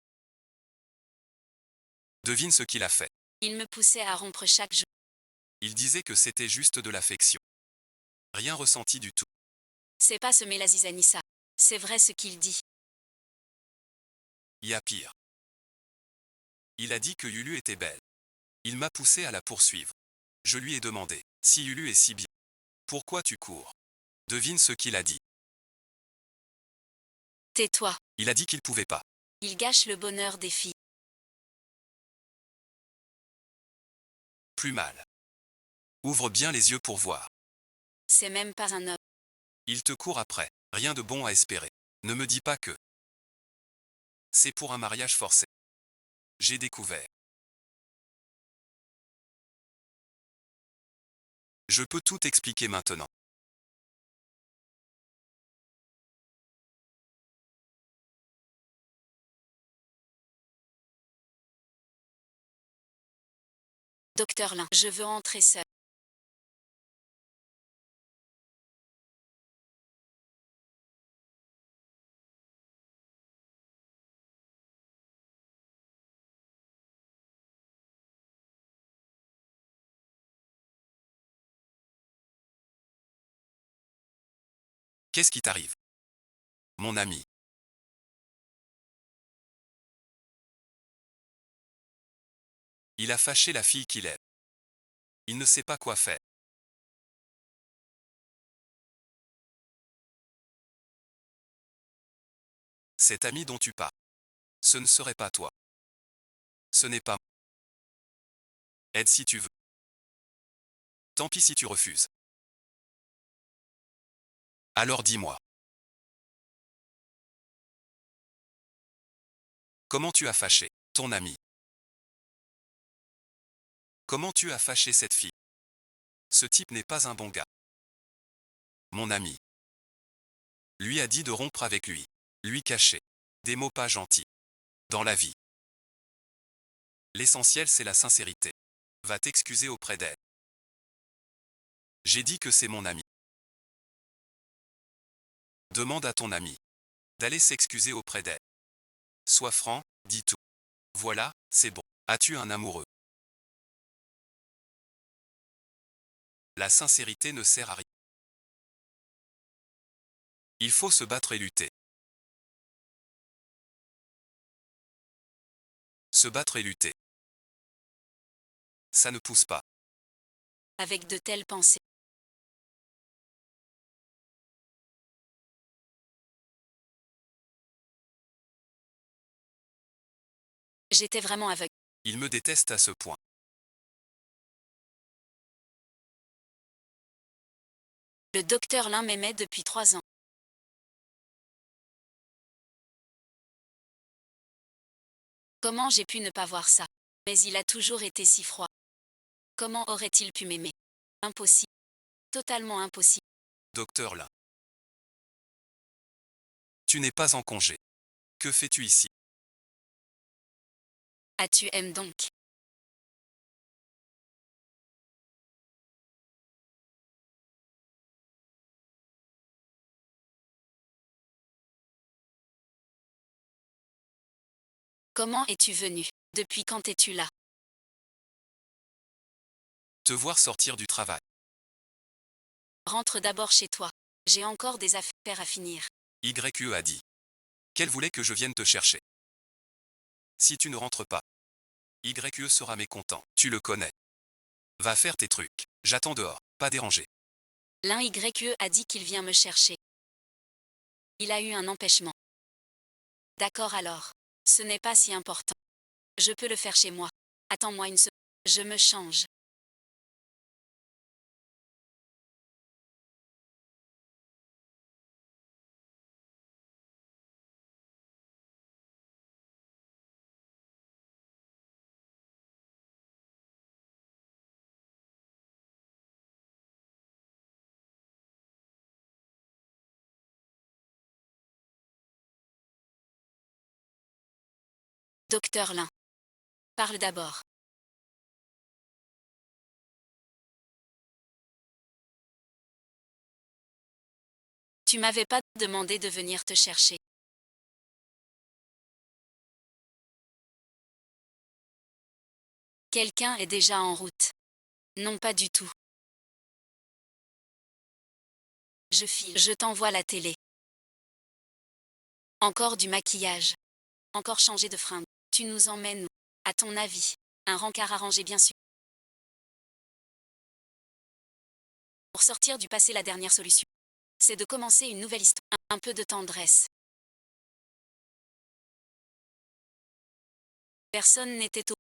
Devine ce qu'il a fait. Il me poussait à rompre chaque jour. Il disait que c'était juste de l'affection. Rien ressenti du tout. C'est pas semer la zizanissa. C'est vrai ce qu'il dit. Il y a pire. Il a dit que Yulu était belle. Il m'a poussé à la poursuivre. Je lui ai demandé, si Yulu est si bien, pourquoi tu cours? Devine ce qu'il a dit. Tais-toi. Il a dit qu'il pouvait pas. Il gâche le bonheur des filles. Plus mal. Ouvre bien les yeux pour voir. C'est même pas un homme. Il te court après. Rien de bon à espérer. Ne me dis pas que c'est pour un mariage forcé. J'ai découvert. Je peux tout expliquer maintenant. Docteur Lin, je veux entrer seul. Qu'est-ce qui t'arrive? Mon ami. Il a fâché la fille qu'il aime. Il ne sait pas quoi faire. Cet ami dont tu parles. Ce ne serait pas toi. Ce n'est pas moi. Aide si tu veux. Tant pis si tu refuses. Alors dis-moi. Comment tu as fâché ton ami? Comment tu as fâché cette fille? Ce type n'est pas un bon gars. Mon ami. Lui a dit de rompre avec lui. Lui cacher. Des mots pas gentils. Dans la vie. L'essentiel c'est la sincérité. Va t'excuser auprès d'elle. J'ai dit que c'est mon ami. Demande à ton ami d'aller s'excuser auprès d'elle. Sois franc, dis tout. Voilà, c'est bon. As-tu un amoureux? La sincérité ne sert à rien. Il faut se battre et lutter. Se battre et lutter. Ça ne pousse pas. Avec de telles pensées. J'étais vraiment aveugle. Il me déteste à ce point. Le docteur Lin m'aimait depuis 3 ans. Comment j'ai pu ne pas voir ça? Mais il a toujours été si froid. Comment aurait-il pu m'aimer? Impossible. Totalement impossible. Docteur Lin. Tu n'es pas en congé. Que fais-tu ici? Ah, tu aimes donc. Comment es-tu venu? Depuis quand es-tu là? Te voir sortir du travail. Rentre d'abord chez toi. J'ai encore des affaires à finir. YE a dit. Qu'elle voulait que je vienne te chercher. Si tu ne rentres pas, YE sera mécontent. Tu le connais. Va faire tes trucs. J'attends dehors. Pas dérangé. L'un YE a dit qu'il vient me chercher. Il a eu un empêchement. D'accord alors. Ce n'est pas si important. Je peux le faire chez moi. Attends-moi une seconde. Je me change. Docteur Lin. Parle d'abord. Tu m'avais pas demandé de venir te chercher. Quelqu'un est déjà en route. Non, pas du tout. Je file. Je t'envoie la télé. Encore du maquillage. Encore changer de fringue. Tu nous emmènes où? À ton avis, un rencard arrangé bien sûr. Pour sortir du passé, la dernière solution, c'est de commencer une nouvelle histoire. Un peu de tendresse. Personne n'était au...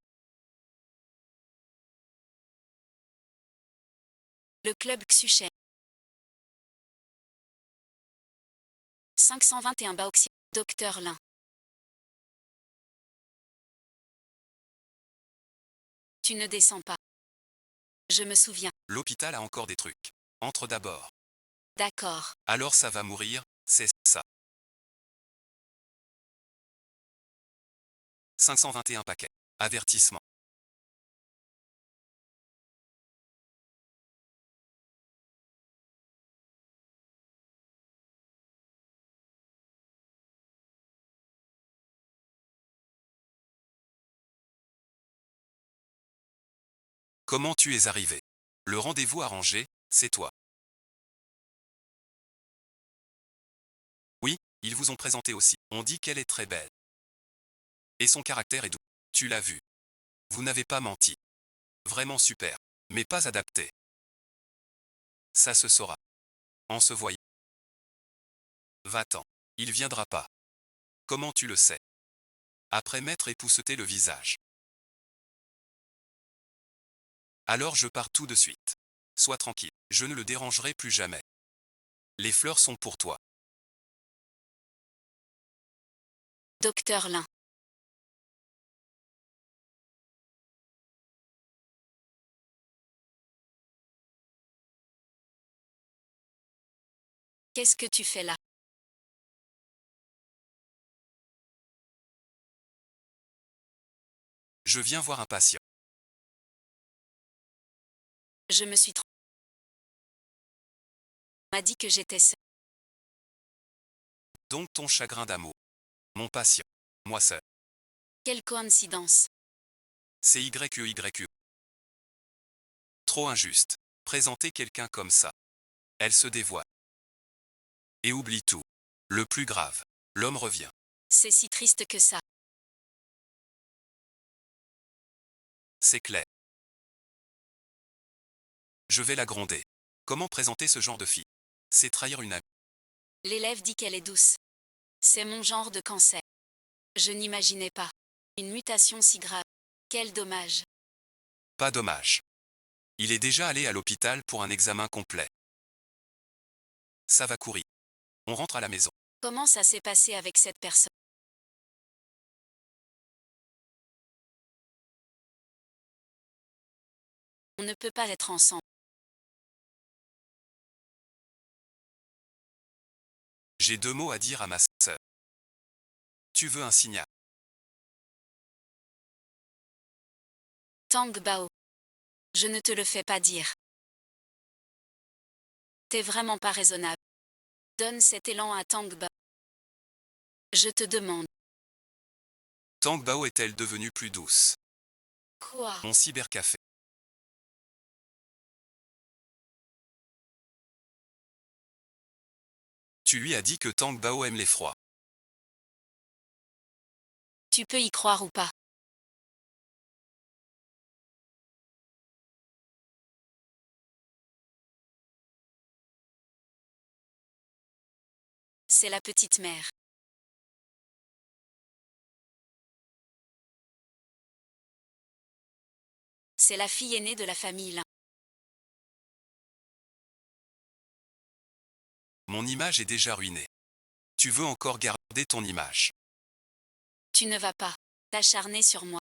Le club Xuchen. 521 Baoxia. Docteur Lin. Tu ne descends pas. Je me souviens. L'hôpital a encore des trucs. Entre d'abord. D'accord. Alors ça va mourir, c'est ça. 521 paquets. Avertissement. Comment tu es arrivé? Le rendez-vous arrangé, c'est toi. Oui, ils vous ont présenté aussi. On dit qu'elle est très belle. Et son caractère est doux. Tu l'as vu. Vous n'avez pas menti. Vraiment super. Mais pas adapté. Ça se saura. En se voyant. Va-t'en. Il viendra pas. Comment tu le sais? Après m'être épousseté le visage. Alors je pars tout de suite. Sois tranquille, je ne le dérangerai plus jamais. Les fleurs sont pour toi. Docteur Lin. Qu'est-ce que tu fais là? Je viens voir un patient. Je me suis trompée. On m'a dit que j'étais seule. Donc ton chagrin d'amour. Mon patient. Moi seul. Quelle coïncidence. C'est YEYE. Trop injuste. Présenter quelqu'un comme ça. Elle se dévoile. Et oublie tout. Le plus grave. L'homme revient. C'est si triste que ça. C'est clair. Je vais la gronder. Comment présenter ce genre de fille? C'est trahir une amie. L'élève dit qu'elle est douce. C'est mon genre de cancer. Je n'imaginais pas. Une mutation si grave. Quel dommage. Pas dommage. Il est déjà allé à l'hôpital pour un examen complet. Ça va courir. On rentre à la maison. Comment ça s'est passé avec cette personne? On ne peut pas être ensemble. J'ai 2 mots à dire à ma sœur. Tu veux un signal? Tang Bao. Je ne te le fais pas dire. T'es vraiment pas raisonnable. Donne cet élan à Tang Bao. Je te demande. Tang Bao est-elle devenue plus douce? Quoi? Mon cybercafé. Tu lui as dit que Tang Bao aime les froids. Tu peux y croire ou pas. C'est la petite mère. C'est la fille aînée de la famille Lin. Mon image est déjà ruinée. Tu veux encore garder ton image. Tu ne vas pas t'acharner sur moi.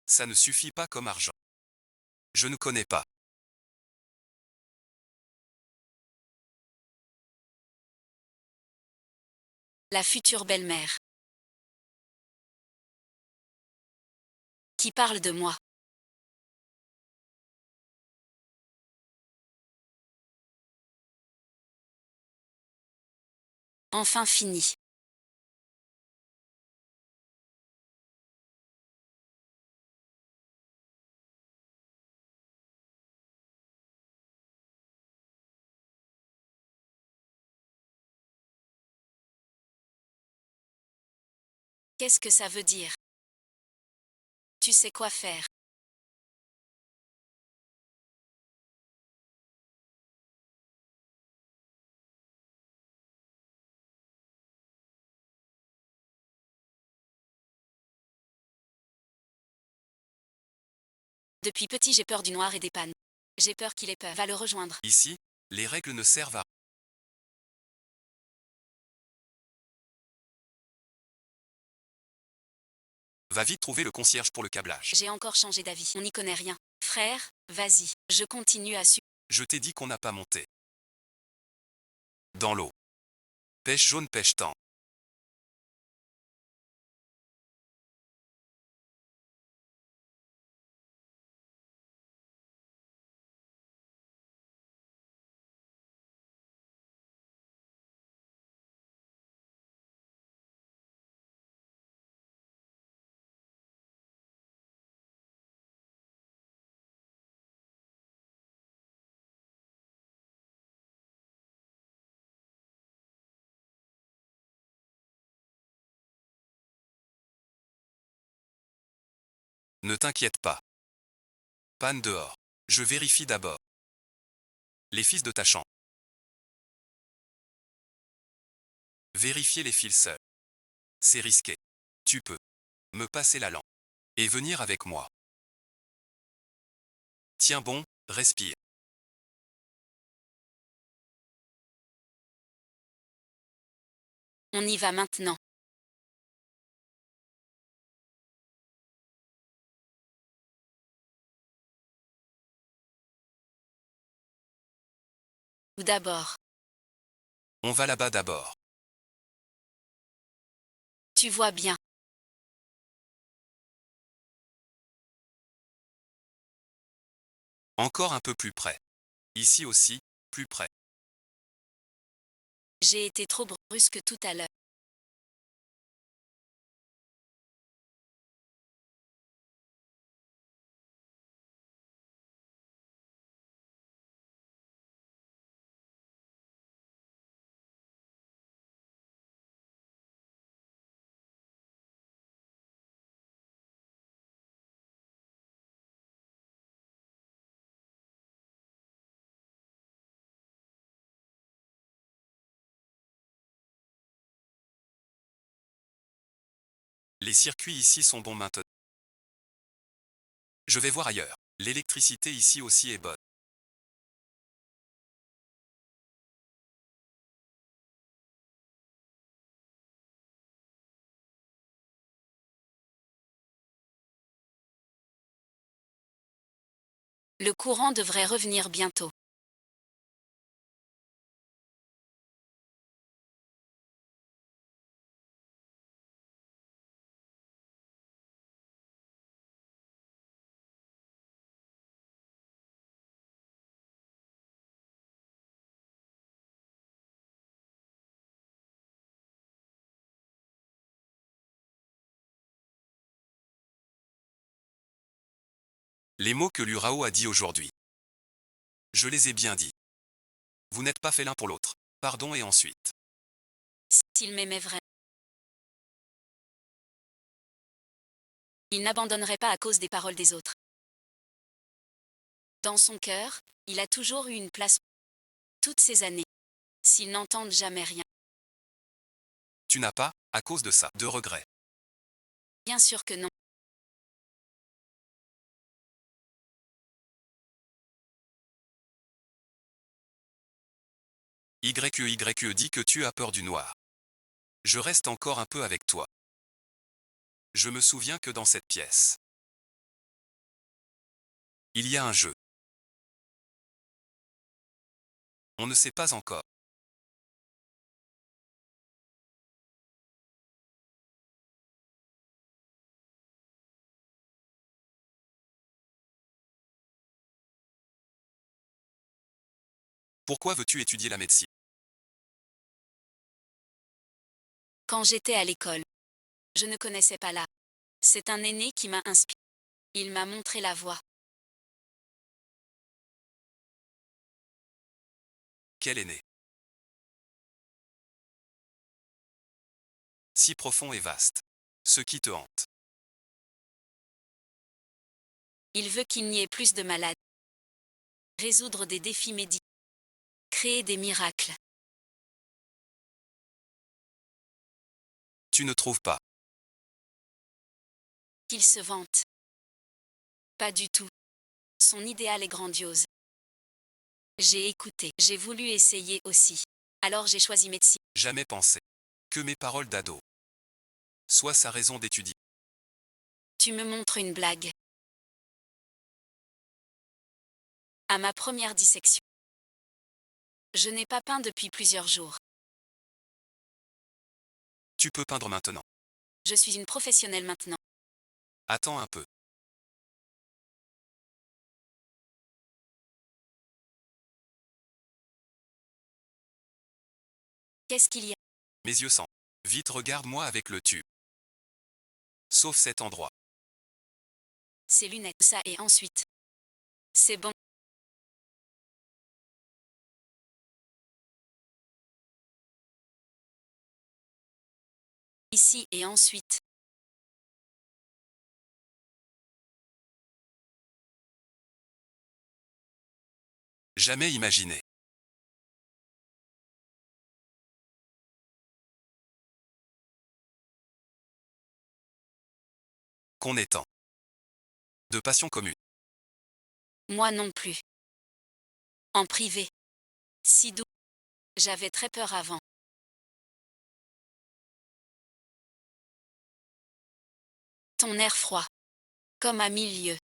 Ça ne suffit pas comme argent. Je ne connais pas. La future belle-mère. Qui parle de moi. Enfin fini. Qu'est-ce que ça veut dire? Tu sais quoi faire. Depuis petit j'ai peur du noir et des pannes. J'ai peur qu'il ait peur. Va le rejoindre. Ici, les règles ne servent à rien. Va vite trouver le concierge pour le câblage. J'ai encore changé d'avis. On n'y connaît rien. Frère, vas-y. Je continue à suivre. Je t'ai dit qu'on n'a pas monté. Dans l'eau. Pêche jaune, pêche tend. Ne t'inquiète pas. Panne dehors. Je vérifie d'abord. Les fils de ta chambre. Vérifier les fils seuls. C'est risqué. Tu peux me passer la lampe et venir avec moi. Tiens bon, respire. On y va maintenant. Ou d'abord. On va là-bas d'abord. Tu vois bien. Encore un peu plus près. Ici aussi, plus près. J'ai été trop brusque tout à l'heure. Les circuits ici sont bons maintenant. Je vais voir ailleurs. L'électricité ici aussi est bonne. Le courant devrait revenir bientôt. Les mots que Lurao a dit aujourd'hui. Je les ai bien dit. Vous n'êtes pas fait l'un pour l'autre. Pardon et ensuite. S'il m'aimait vraiment. Il n'abandonnerait pas à cause des paroles des autres. Dans son cœur, il a toujours eu une place. Toutes ces années. S'ils n'entendent jamais rien. Tu n'as pas, à cause de ça, de regrets. Bien sûr que non. YE dit que tu as peur du noir. Je reste encore un peu avec toi. Je me souviens que dans cette pièce, il y a un jeu. On ne sait pas encore. Pourquoi veux-tu étudier la médecine? Quand j'étais à l'école, je ne connaissais pas là. C'est un aîné qui m'a inspiré. Il m'a montré la voie. Quel aîné? Si profond et vaste. Ce qui te hante. Il veut qu'il n'y ait plus de malades. Résoudre des défis médicaux. Créer des miracles. Tu ne trouves pas. Qu'il se vante. Pas du tout. Son idéal est grandiose. J'ai écouté. J'ai voulu essayer aussi. Alors j'ai choisi médecine. Jamais pensé. Que mes paroles d'ado soient sa raison d'étudier. Tu me montres une blague. À ma première dissection. Je n'ai pas peint depuis plusieurs jours. Tu peux peindre maintenant. Je suis une professionnelle maintenant. Attends un peu. Qu'est-ce qu'il y a? Mes yeux sentent. Vite regarde-moi avec le tube. Sauf cet endroit. Ces lunettes, ça et ensuite. C'est bon. Ici et ensuite. Jamais imaginé. Qu'on ait tant de passion commune. Moi non plus. En privé. Si doux. J'avais très peur avant. Ton air froid. Comme à mille lieues.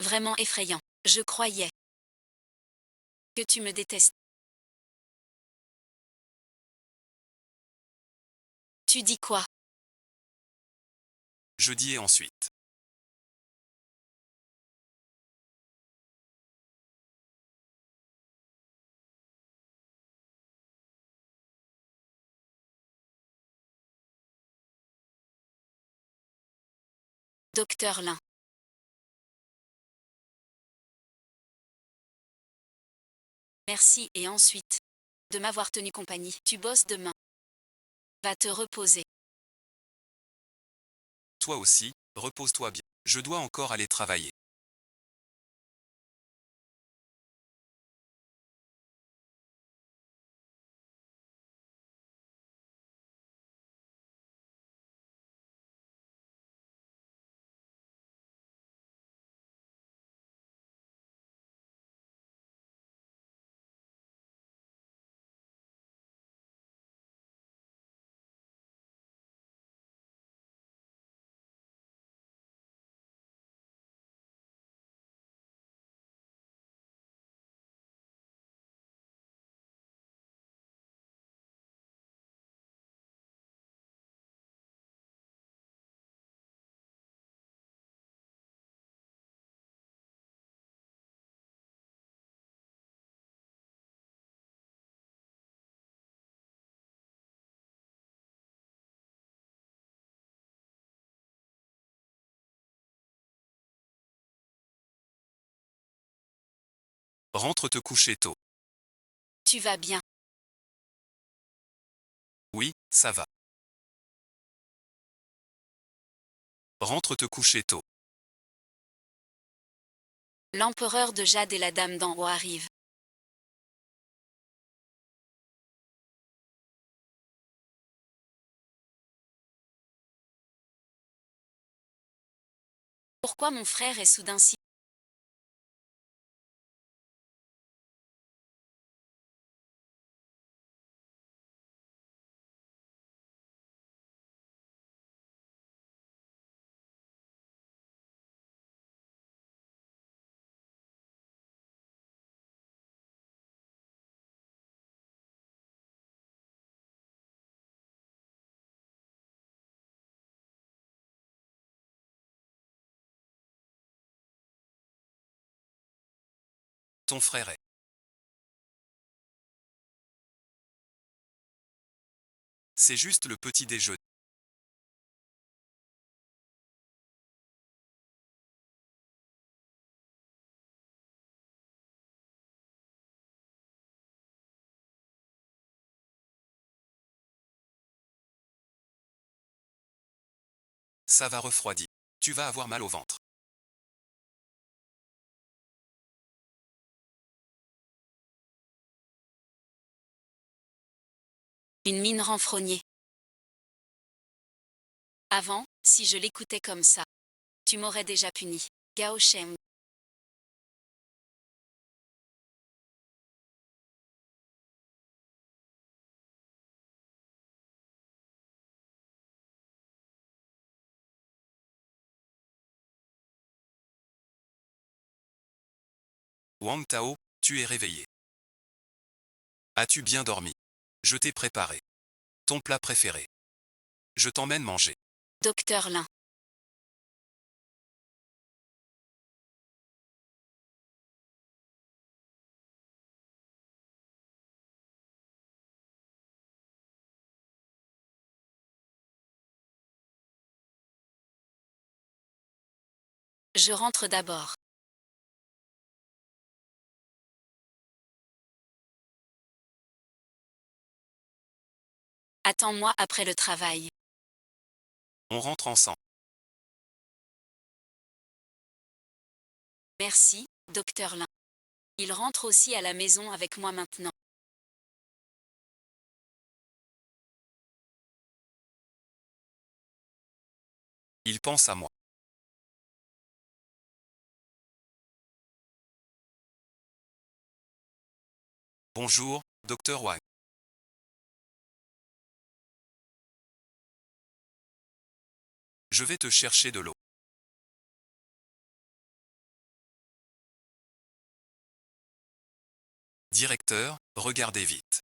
Vraiment effrayant. Je croyais que tu me détestes. Tu dis quoi? Je dis et ensuite. Docteur Lin. Merci et ensuite. De m'avoir tenu compagnie. Tu bosses demain. Va te reposer. Toi aussi, repose-toi bien. Je dois encore aller travailler. Rentre te coucher tôt. Tu vas bien. Oui, ça va. Rentre te coucher tôt. L'empereur de Jade et la dame d'en haut arrivent. Pourquoi mon frère est soudain si... Ton frère est. C'est juste le petit déjeuner. Ça va refroidir. Tu vas avoir mal au ventre. Une mine renfrognée. Avant, si je l'écoutais comme ça, tu m'aurais déjà puni. Gao Shem. Wang Tao, tu es réveillé. As-tu bien dormi? Je t'ai préparé ton plat préféré. Je t'emmène manger. Docteur Lin. Je rentre d'abord. Attends-moi après le travail. On rentre ensemble. Merci, docteur Lin. Il rentre aussi à la maison avec moi maintenant. Il pense à moi. Bonjour, docteur Wang. Je vais te chercher de l'eau. Directeur, regardez vite.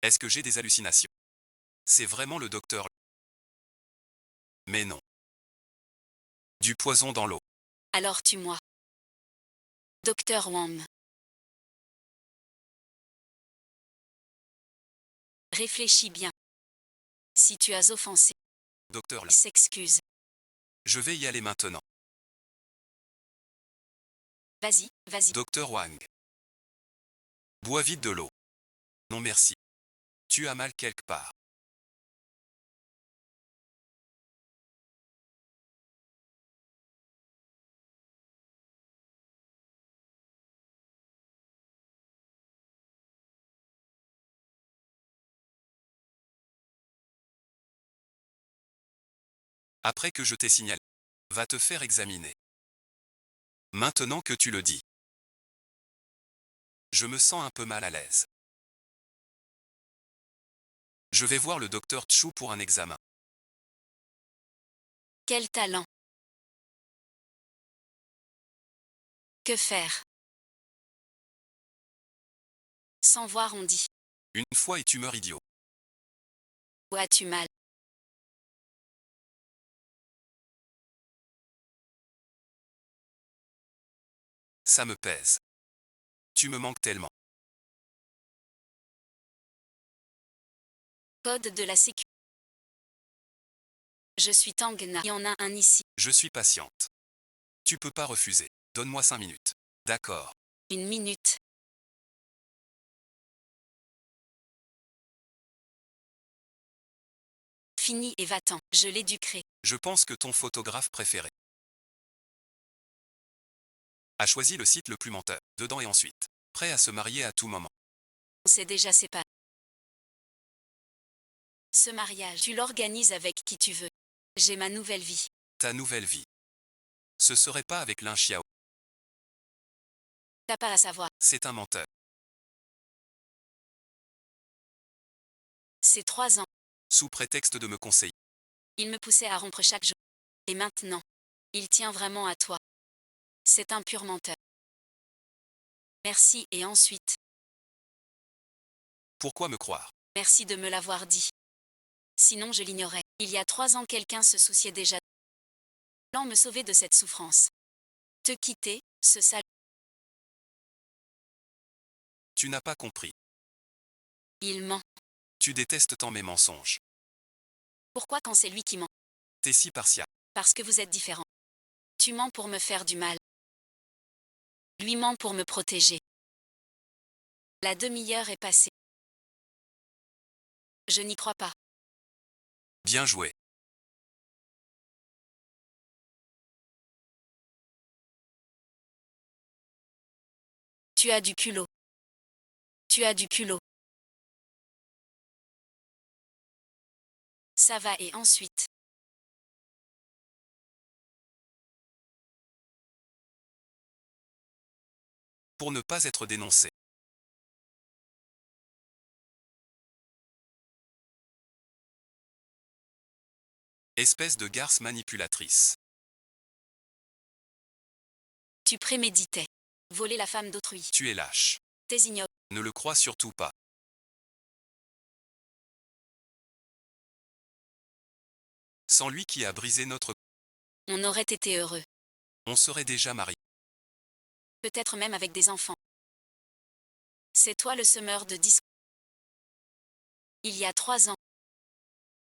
Est-ce que j'ai des hallucinations? C'est vraiment le docteur. Mais non. Du poison dans l'eau. Alors tue-moi. Docteur Wang. Réfléchis bien. Si tu as offensé, Docteur, il s'excuse. je vais y aller maintenant. Vas-y, vas-y. Docteur Wang. Bois vite de l'eau. Non merci. Tu as mal quelque part. Après que je t'ai signalé, va te faire examiner. Maintenant que tu le dis. Je me sens un peu mal à l'aise. Je vais voir le docteur Chu pour un examen. Quel talent. Que faire? Sans voir on dit. Une fois et tu meurs idiot. Où as-tu mal? Ça me pèse. Tu me manques tellement. Code de la sécu. Je suis Tangna. Il y en a un ici. Je suis patiente. Tu peux pas refuser. Donne-moi 5 minutes. D'accord. Une minute. Fini et va-t'en. Je l'éduquerai. Je pense que ton photographe préféré a choisi le site le plus menteur. Dedans et ensuite. Prêt à se marier à tout moment. C'est déjà séparé. Ce mariage, tu l'organises avec qui tu veux. J'ai ma nouvelle vie. Ta nouvelle vie. Ce serait pas avec Lin Xiao. T'as pas à savoir. C'est un menteur. C'est 3 ans. Sous prétexte de me conseiller. Il me poussait à rompre chaque jour. Et maintenant, il tient vraiment à toi. C'est un pur menteur. Merci et ensuite, Pourquoi me croire? merci de me l'avoir dit. Sinon je l'ignorais. Il y a 3 ans quelqu'un se souciait déjà. L'an me sauver de cette souffrance. Te quitter, ce sale. Tu n'as pas compris. Il ment. Tu détestes tant mes mensonges. Pourquoi quand c'est lui qui ment? T'es si partial. Parce que vous êtes différents. Tu mens pour me faire du mal. Lui ment pour me protéger. La demi-heure est passée. Je n'y crois pas. Bien joué. Tu as du culot. Tu as du culot. Ça va et ensuite. Pour ne pas être dénoncé. Espèce de garce manipulatrice. Tu préméditais. Voler la femme d'autrui. Tu es lâche. T'es ignoble. Ne le crois surtout pas. Sans lui qui a brisé notre... On aurait été heureux. On serait déjà mariés. Peut-être même avec des enfants. C'est toi le semeur de discours. Il y a 3 ans.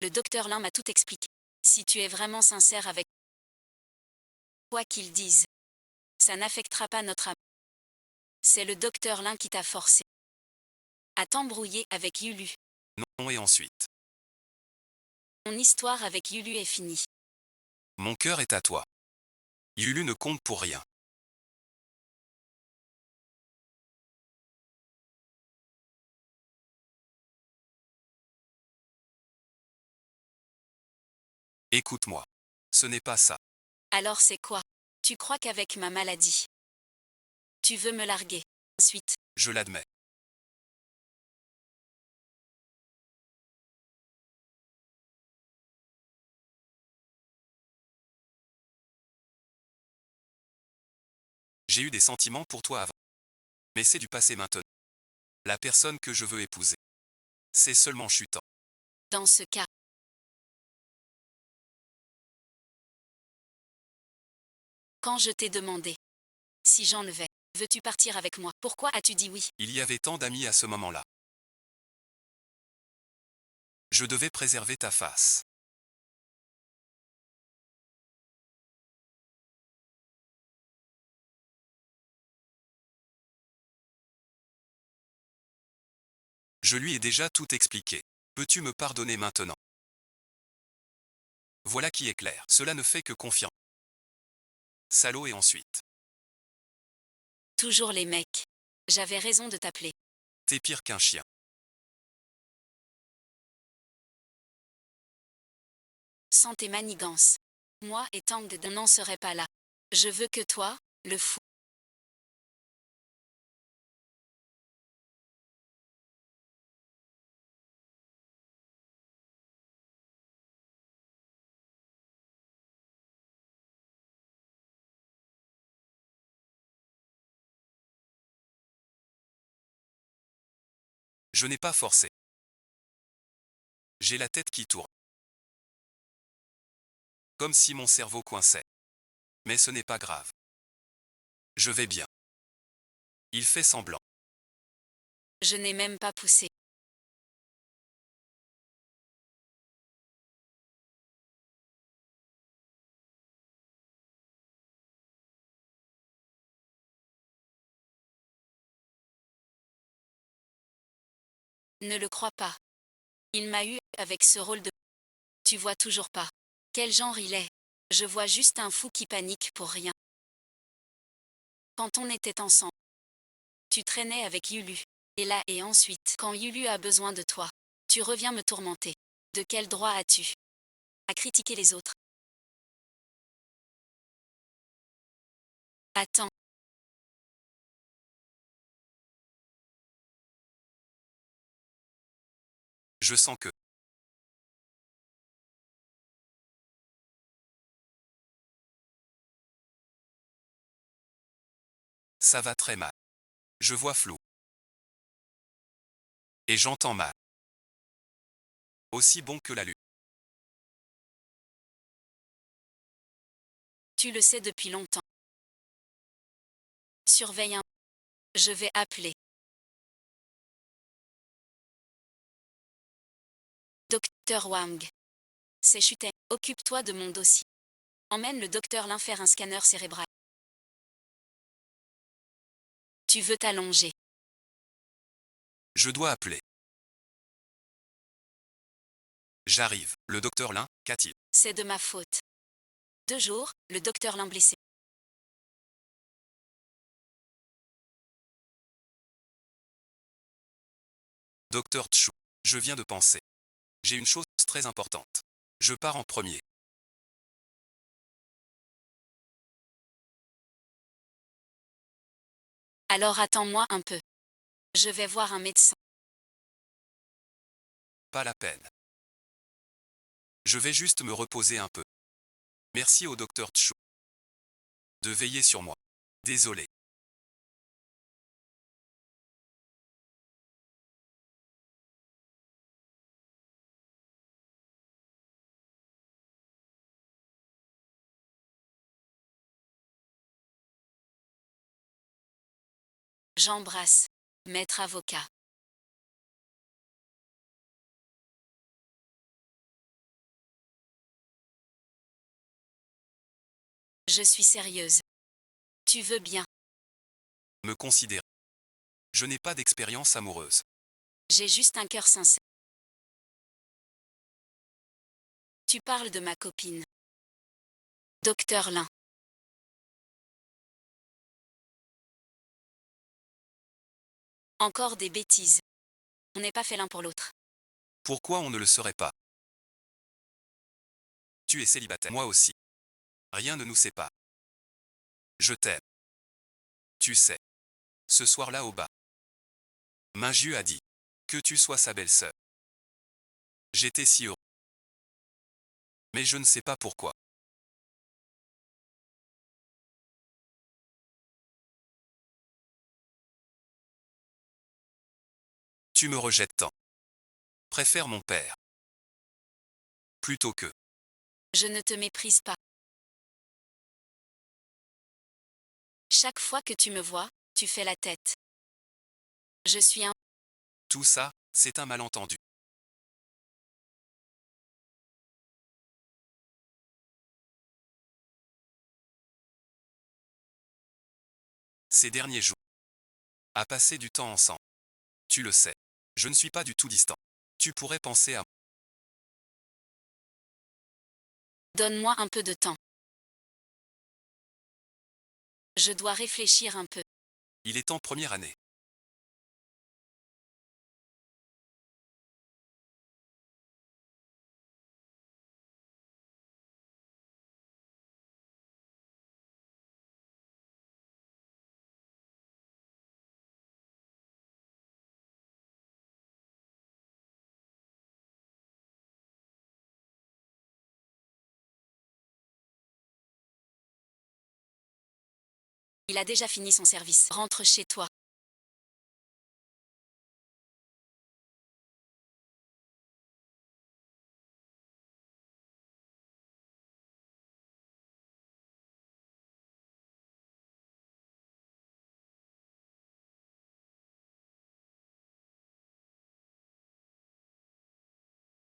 Le docteur Lin m'a tout expliqué. Si tu es vraiment sincère avec quoi qu'il dise, ça n'affectera pas notre amour. C'est le docteur Lin qui t'a forcé à t'embrouiller avec Yulu. Non et ensuite. Mon histoire avec Yulu est finie. Mon cœur est à toi. Yulu ne compte pour rien. Écoute-moi. Ce n'est pas ça. Alors c'est quoi? Tu crois qu'avec ma maladie, tu veux me larguer? Ensuite, Je l'admets. J'ai eu des sentiments pour toi avant. Mais c'est du passé maintenant. La personne que je veux épouser. C'est seulement chutant. dans ce cas, quand je t'ai demandé si j'enlevais, veux-tu partir avec moi? Pourquoi as-tu dit oui? Il y avait tant d'amis à ce moment-là. Je devais préserver ta face. Je lui ai déjà tout expliqué. Peux-tu me pardonner maintenant? Voilà qui est clair. Cela ne fait que confiance. Salaud et ensuite. Toujours les mecs. J'avais raison de t'appeler. T'es pire qu'un chien. Sans tes manigances. Moi et Tang n'en serais pas là. Je veux que toi, le fou. Je n'ai pas forcé. J'ai la tête qui tourne. Comme si mon cerveau coinçait. Mais ce n'est pas grave. Je vais bien. Il fait semblant. Je n'ai même pas poussé. Ne le crois pas. Il m'a eu avec ce rôle de... Tu vois toujours pas. Quel genre il est. Je vois juste un fou qui panique pour rien. Quand on était ensemble, tu traînais avec Yulu. Et là et ensuite, quand Yulu a besoin de toi, tu reviens me tourmenter. De quel droit as-tu à critiquer les autres? Attends, Je sens que ça va très mal. Je vois flou. Et j'entends mal. Aussi bon que la lune. tu le sais depuis longtemps. Surveille un. Je vais appeler. Docteur Wang. C'est chuté. Occupe-toi de mon dossier. Emmène le docteur Lin faire un scanner cérébral. Tu veux t'allonger. Je dois appeler. J'arrive. Le docteur Lin, qu'a-t-il? C'est de ma faute. 2 jours, le docteur Lin blessé. Docteur Tchou. Je viens de penser. J'ai une chose très importante. Je pars en premier. Alors attends-moi un peu. Je vais voir un médecin. Pas la peine. Je vais juste me reposer un peu. Merci au docteur Tchou de veiller sur moi. Désolé. J'embrasse. Maître avocat. Je suis sérieuse. Tu veux bien. Me considérer. Je n'ai pas d'expérience amoureuse. J'ai juste un cœur sincère. Tu parles de ma copine. Docteur Lin. Encore des bêtises. On n'est pas fait l'un pour l'autre. Pourquoi on ne le serait pas? Tu es célibataire. Moi aussi. Rien ne nous sépare. Je t'aime. Tu sais. Ce soir-là au bas. Minju a dit. Que tu sois sa belle-sœur. J'étais si heureux. Mais je ne sais pas pourquoi. Tu me rejettes tant. Préfère mon père. Plutôt que. Je ne te méprise pas. Chaque fois que tu me vois, tu fais la tête. Je suis un. Tout ça, c'est un malentendu. Ces derniers jours. À passer du temps ensemble. Tu le sais. Je ne suis pas du tout distant. Tu pourrais penser à. Donne-moi un peu de temps. Je dois réfléchir un peu. Il est en première année. Il a déjà fini son service. Rentre chez toi.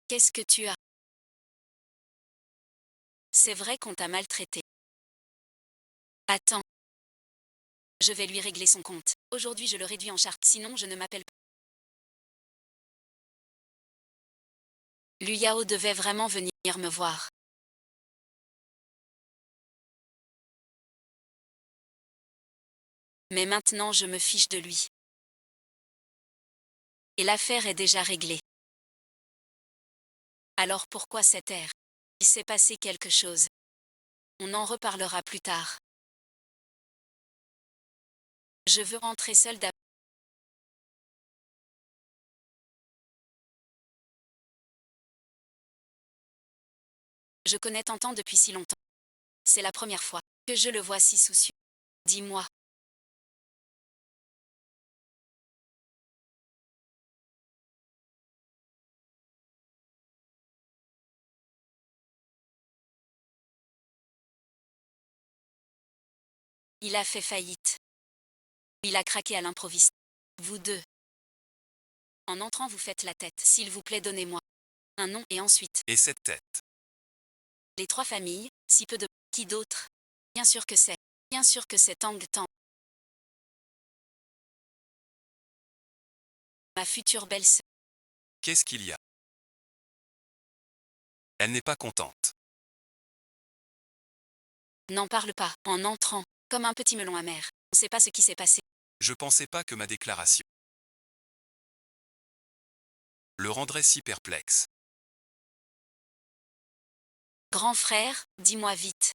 Qu'est-ce que tu as? C'est vrai qu'on t'a maltraité. Attends. Je vais lui régler son compte. Aujourd'hui je le réduis en charte, sinon je ne m'appelle pas. Lu Yao devait vraiment venir me voir. Mais maintenant je me fiche de lui. Et l'affaire est déjà réglée. Alors pourquoi cet air? Il s'est passé quelque chose. On en reparlera plus tard. Je veux rentrer seule d'abord. Je connais Tantan depuis si longtemps. C'est la première fois que je le vois si soucieux. Dis-moi. Il a fait faillite. Il a craqué à l'improviste. Vous deux. En entrant, vous faites la tête. S'il vous plaît, donnez-moi un nom et ensuite. Et cette tête? Les trois familles, si peu de. Qui d'autre? Bien sûr que c'est. Bien sûr que c'est Tang Tang. Ma future belle-sœur. Qu'est-ce qu'il y a? Elle n'est pas contente. N'en parle pas. En entrant, comme un petit melon amer. On ne sait pas ce qui s'est passé. Je pensais pas que ma déclaration le rendrait si perplexe. Grand frère, dis-moi vite.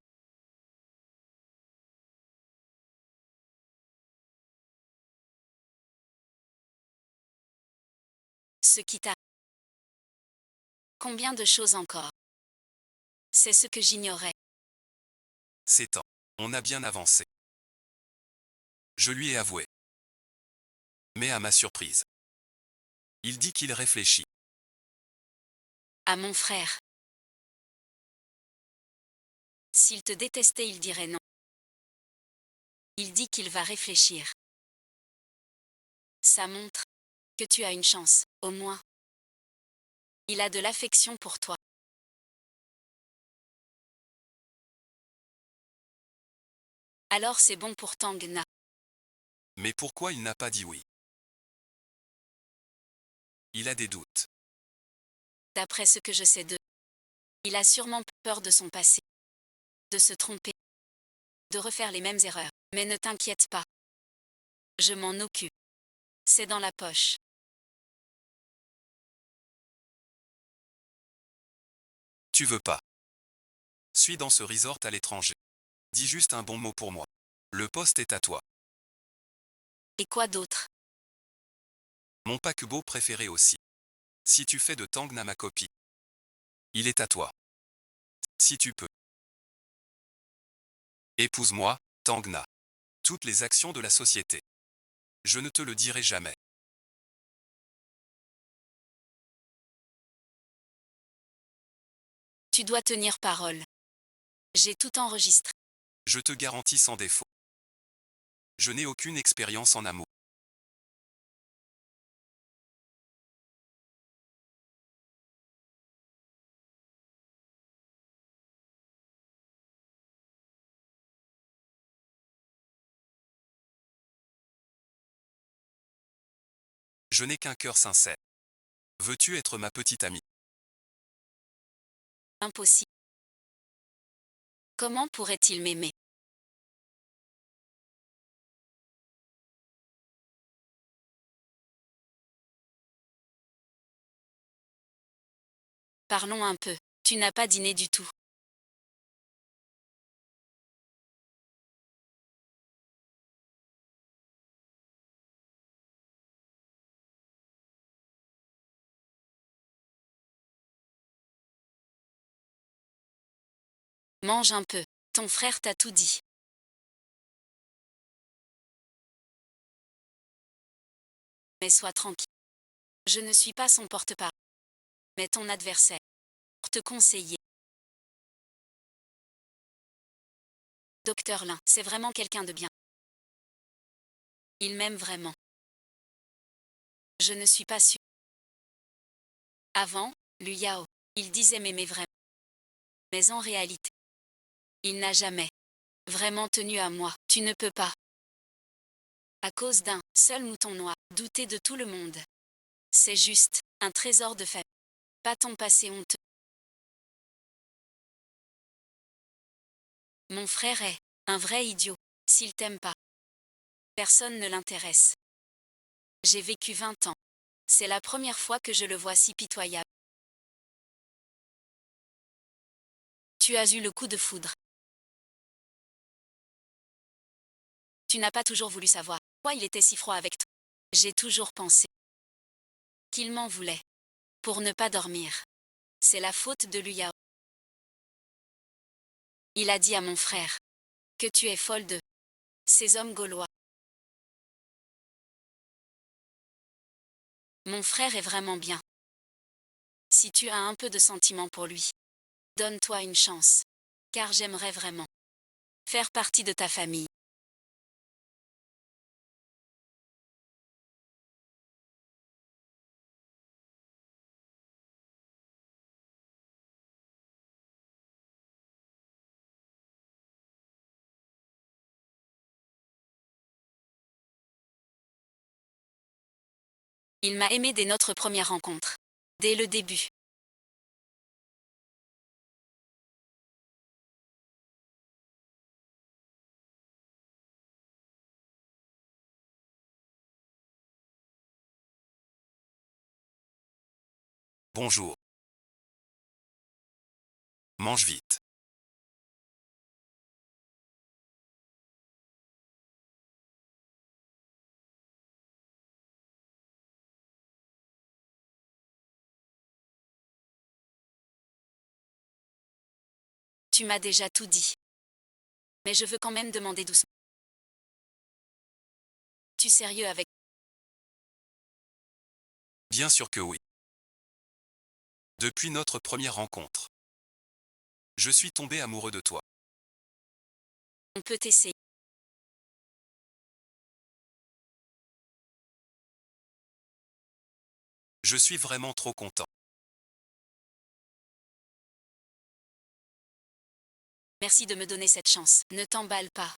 Ce qui t'a. Combien de choses encore? C'est ce que j'ignorais. C'est temps. On a bien avancé. Je lui ai avoué. Mais à ma surprise, il dit qu'il réfléchit. À mon frère. S'il te détestait, il dirait non. Il dit qu'il va réfléchir. Ça montre que tu as une chance, au moins. Il a de l'affection pour toi. Alors c'est bon pour Tang Na. Mais pourquoi il n'a pas dit oui? Il a des doutes. D'après ce que je sais d'eux, il a sûrement peur de son passé. De se tromper. De refaire les mêmes erreurs. Mais ne t'inquiète pas. Je m'en occupe. C'est dans la poche. Tu veux pas? Suis dans ce resort à l'étranger. Dis juste un bon mot pour moi. Le poste est à toi. Et quoi d'autre? Mon paquebot préféré aussi. Si tu fais de Tang Na ma copie, il est à toi. Si tu peux. Épouse-moi, Tang Na. Toutes les actions de la société. Je ne te le dirai jamais. Tu dois tenir parole. J'ai tout enregistré. Je te garantis sans défaut. Je n'ai aucune expérience en amour. Je n'ai qu'un cœur sincère. Veux-tu être ma petite amie? Impossible. Comment pourrait-il m'aimer? Parlons un peu. Tu n'as pas dîné du tout. Mange un peu. Ton frère t'a tout dit. Mais sois tranquille. Je ne suis pas son porte-parole. Mais ton adversaire. Pour te conseiller. Docteur Lin, c'est vraiment quelqu'un de bien. Il m'aime vraiment. Je ne suis pas sûre. Avant, Lu Yao, il disait m'aimer vraiment. Mais en réalité, il n'a jamais vraiment tenu à moi. Tu ne peux pas. À cause d'un seul mouton noir, douter de tout le monde. C'est juste un trésor de famille. Pas ton passé honteux. Mon frère est un vrai idiot. S'il t'aime pas, personne ne l'intéresse. J'ai vécu 20 ans. C'est la première fois que je le vois si pitoyable. Tu as eu le coup de foudre. Tu n'as pas toujours voulu savoir pourquoi il était si froid avec toi. J'ai toujours pensé qu'il m'en voulait pour ne pas dormir. C'est la faute de Luyao. Il a dit à mon frère que tu es folle de ces hommes gaulois. Mon frère est vraiment bien. Si tu as un peu de sentiment pour lui, donne-toi une chance. Car j'aimerais vraiment faire partie de ta famille. Il m'a aimé dès notre première rencontre. Dès le début. Bonjour. Mange vite. Tu m'as déjà tout dit. Mais je veux quand même demander doucement. Tu es sérieux avec... Bien sûr que oui. Depuis notre première rencontre, je suis tombé amoureux de toi. On peut essayer. Je suis vraiment trop content. Merci de me donner cette chance. Ne t'emballe pas.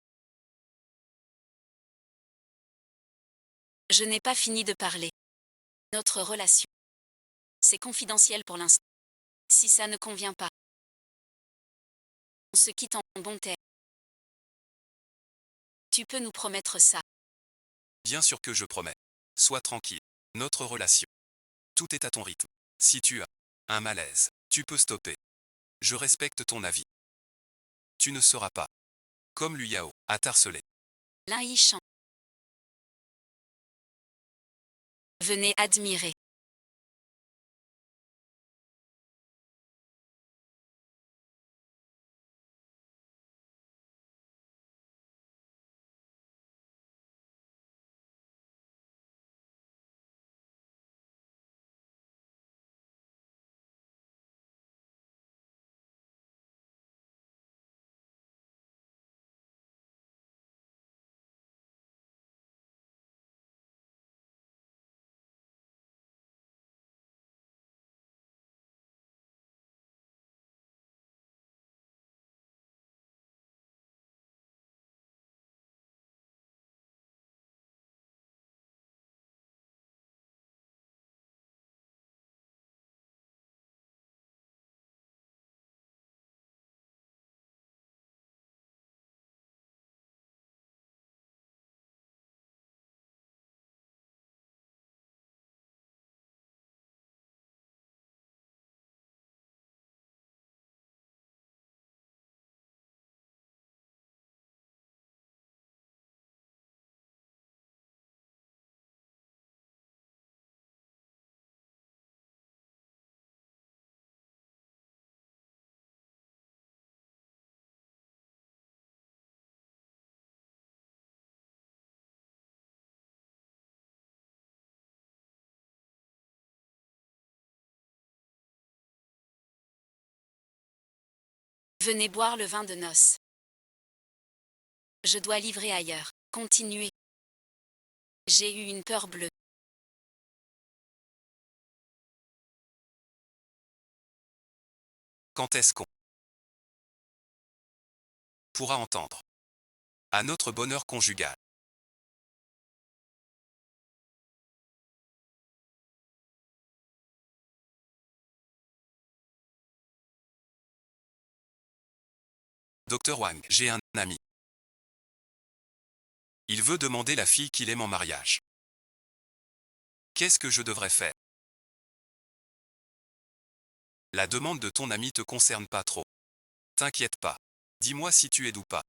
Je n'ai pas fini de parler. Notre relation. C'est confidentiel pour l'instant. Si ça ne convient pas, on se quitte en bon terme. Tu peux nous promettre ça. Bien sûr que je promets. Sois tranquille. Notre relation. Tout est à ton rythme. Si tu as un malaise, tu peux stopper. Je respecte ton avis. Tu ne seras pas comme Luyao, à t'harceler. L'un y chante. Venez admirer. Venez boire le vin de noces. Je dois livrer ailleurs. Continuez. J'ai eu une peur bleue. Quand est-ce qu'on pourra entendre à notre bonheur conjugal? Docteur Wang, j'ai un ami. Il veut demander la fille qu'il aime en mariage. Qu'est-ce que je devrais faire? La demande de ton ami te concerne pas trop. T'inquiète pas. Dis-moi si tu aides ou pas.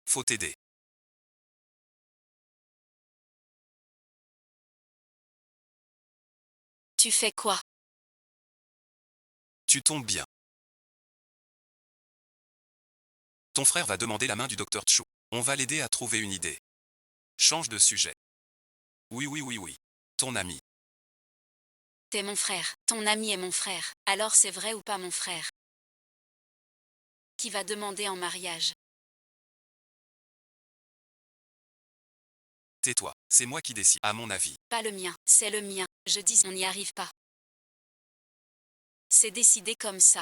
Faut t'aider. Tu fais quoi? Tu tombes bien. Ton frère va demander la main du docteur Chou. On va l'aider à trouver une idée. Change de sujet. Oui, oui, oui, oui. Ton ami. T'es mon frère. Ton ami est mon frère. Alors c'est vrai ou pas mon frère? Qui va demander en mariage? Tais-toi. C'est moi qui décide, à mon avis. Pas le mien, c'est le mien. Je dis on n'y arrive pas. C'est décidé comme ça.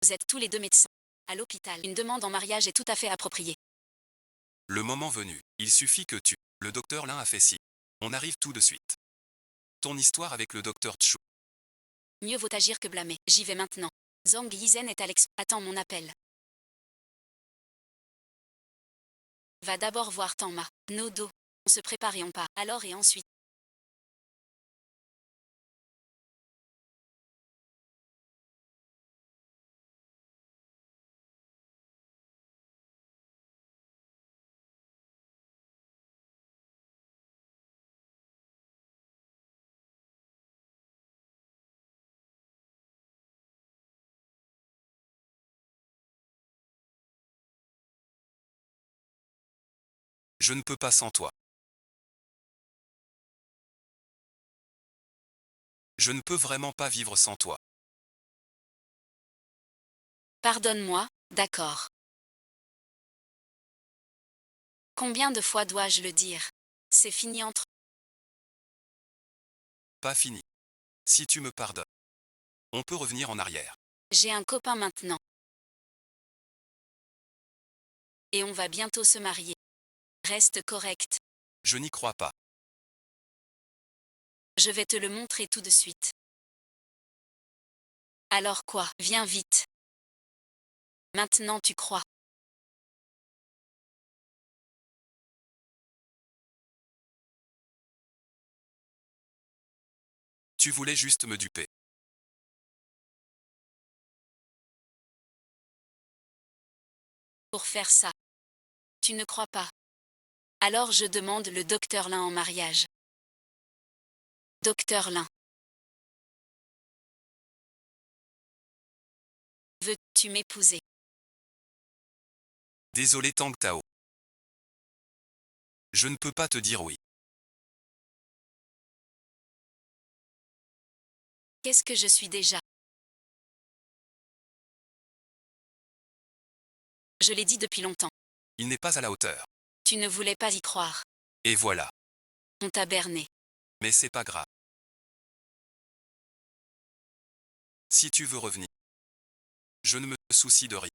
Vous êtes tous les deux médecins. À l'hôpital, une demande en mariage est tout à fait appropriée. Le moment venu, il suffit que tu. Le docteur Lin a fait ci. On arrive tout de suite. Ton histoire avec le docteur Chou. Mieux vaut agir que blâmer. J'y vais maintenant. Zhang Yizen est Alex. Attends mon appel. Va d'abord voir Tangma. Nos dos. On se prépare et on part. Alors et ensuite. Je ne peux pas sans toi. Je ne peux vraiment pas vivre sans toi. Pardonne-moi, d'accord. Combien de fois dois-je le dire? C'est fini entre. Pas fini. Si tu me pardonnes. On peut revenir en arrière. J'ai un copain maintenant. Et on va bientôt se marier. Reste correct. Je n'y crois pas. Je vais te le montrer tout de suite. Alors quoi? Viens vite. Maintenant tu crois. Tu voulais juste me duper. Pour faire ça. Tu ne crois pas? Alors je demande le docteur Lin en mariage. Docteur Lin. Veux-tu m'épouser? Désolé Tang Tao. Je ne peux pas te dire oui. Qu'est-ce que je suis déjà? Je l'ai dit depuis longtemps. Il n'est pas à la hauteur. Tu ne voulais pas y croire. Et voilà. On t'a berné. Mais c'est pas grave. Si tu veux revenir. Je ne me soucie de rien.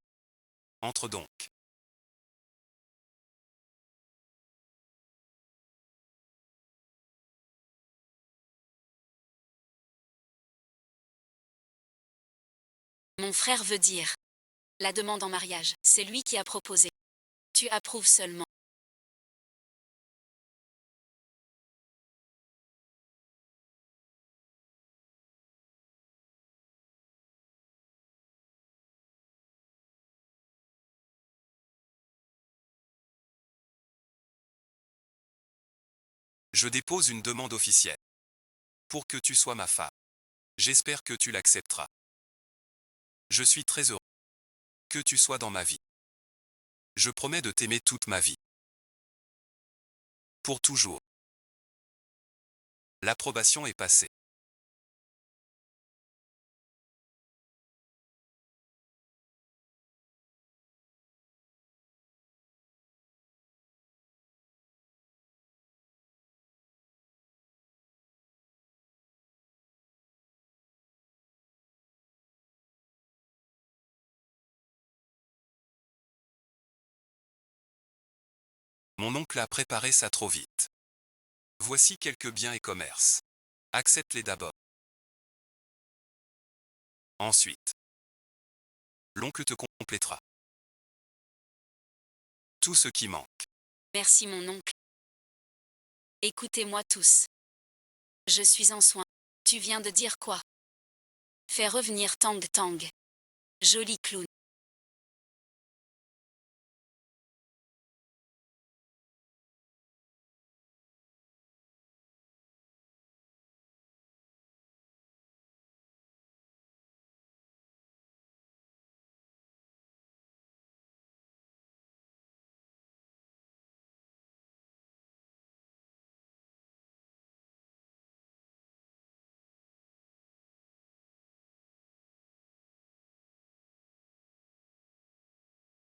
Entre donc. Mon frère veut dire. La demande en mariage, c'est lui qui a proposé. Tu approuves seulement. Je dépose une demande officielle. Pour que tu sois ma femme. J'espère que tu l'accepteras. Je suis très heureux. Que tu sois dans ma vie. Je promets de t'aimer toute ma vie. Pour toujours. L'approbation est passée. Mon oncle a préparé ça trop vite. Voici quelques biens et commerces. Accepte-les d'abord. Ensuite, l'oncle te complétera. Tout ce qui manque. Merci mon oncle. Écoutez-moi tous. Je suis en soins. Tu viens de dire quoi? Fais revenir Tang Tang. Joli clown.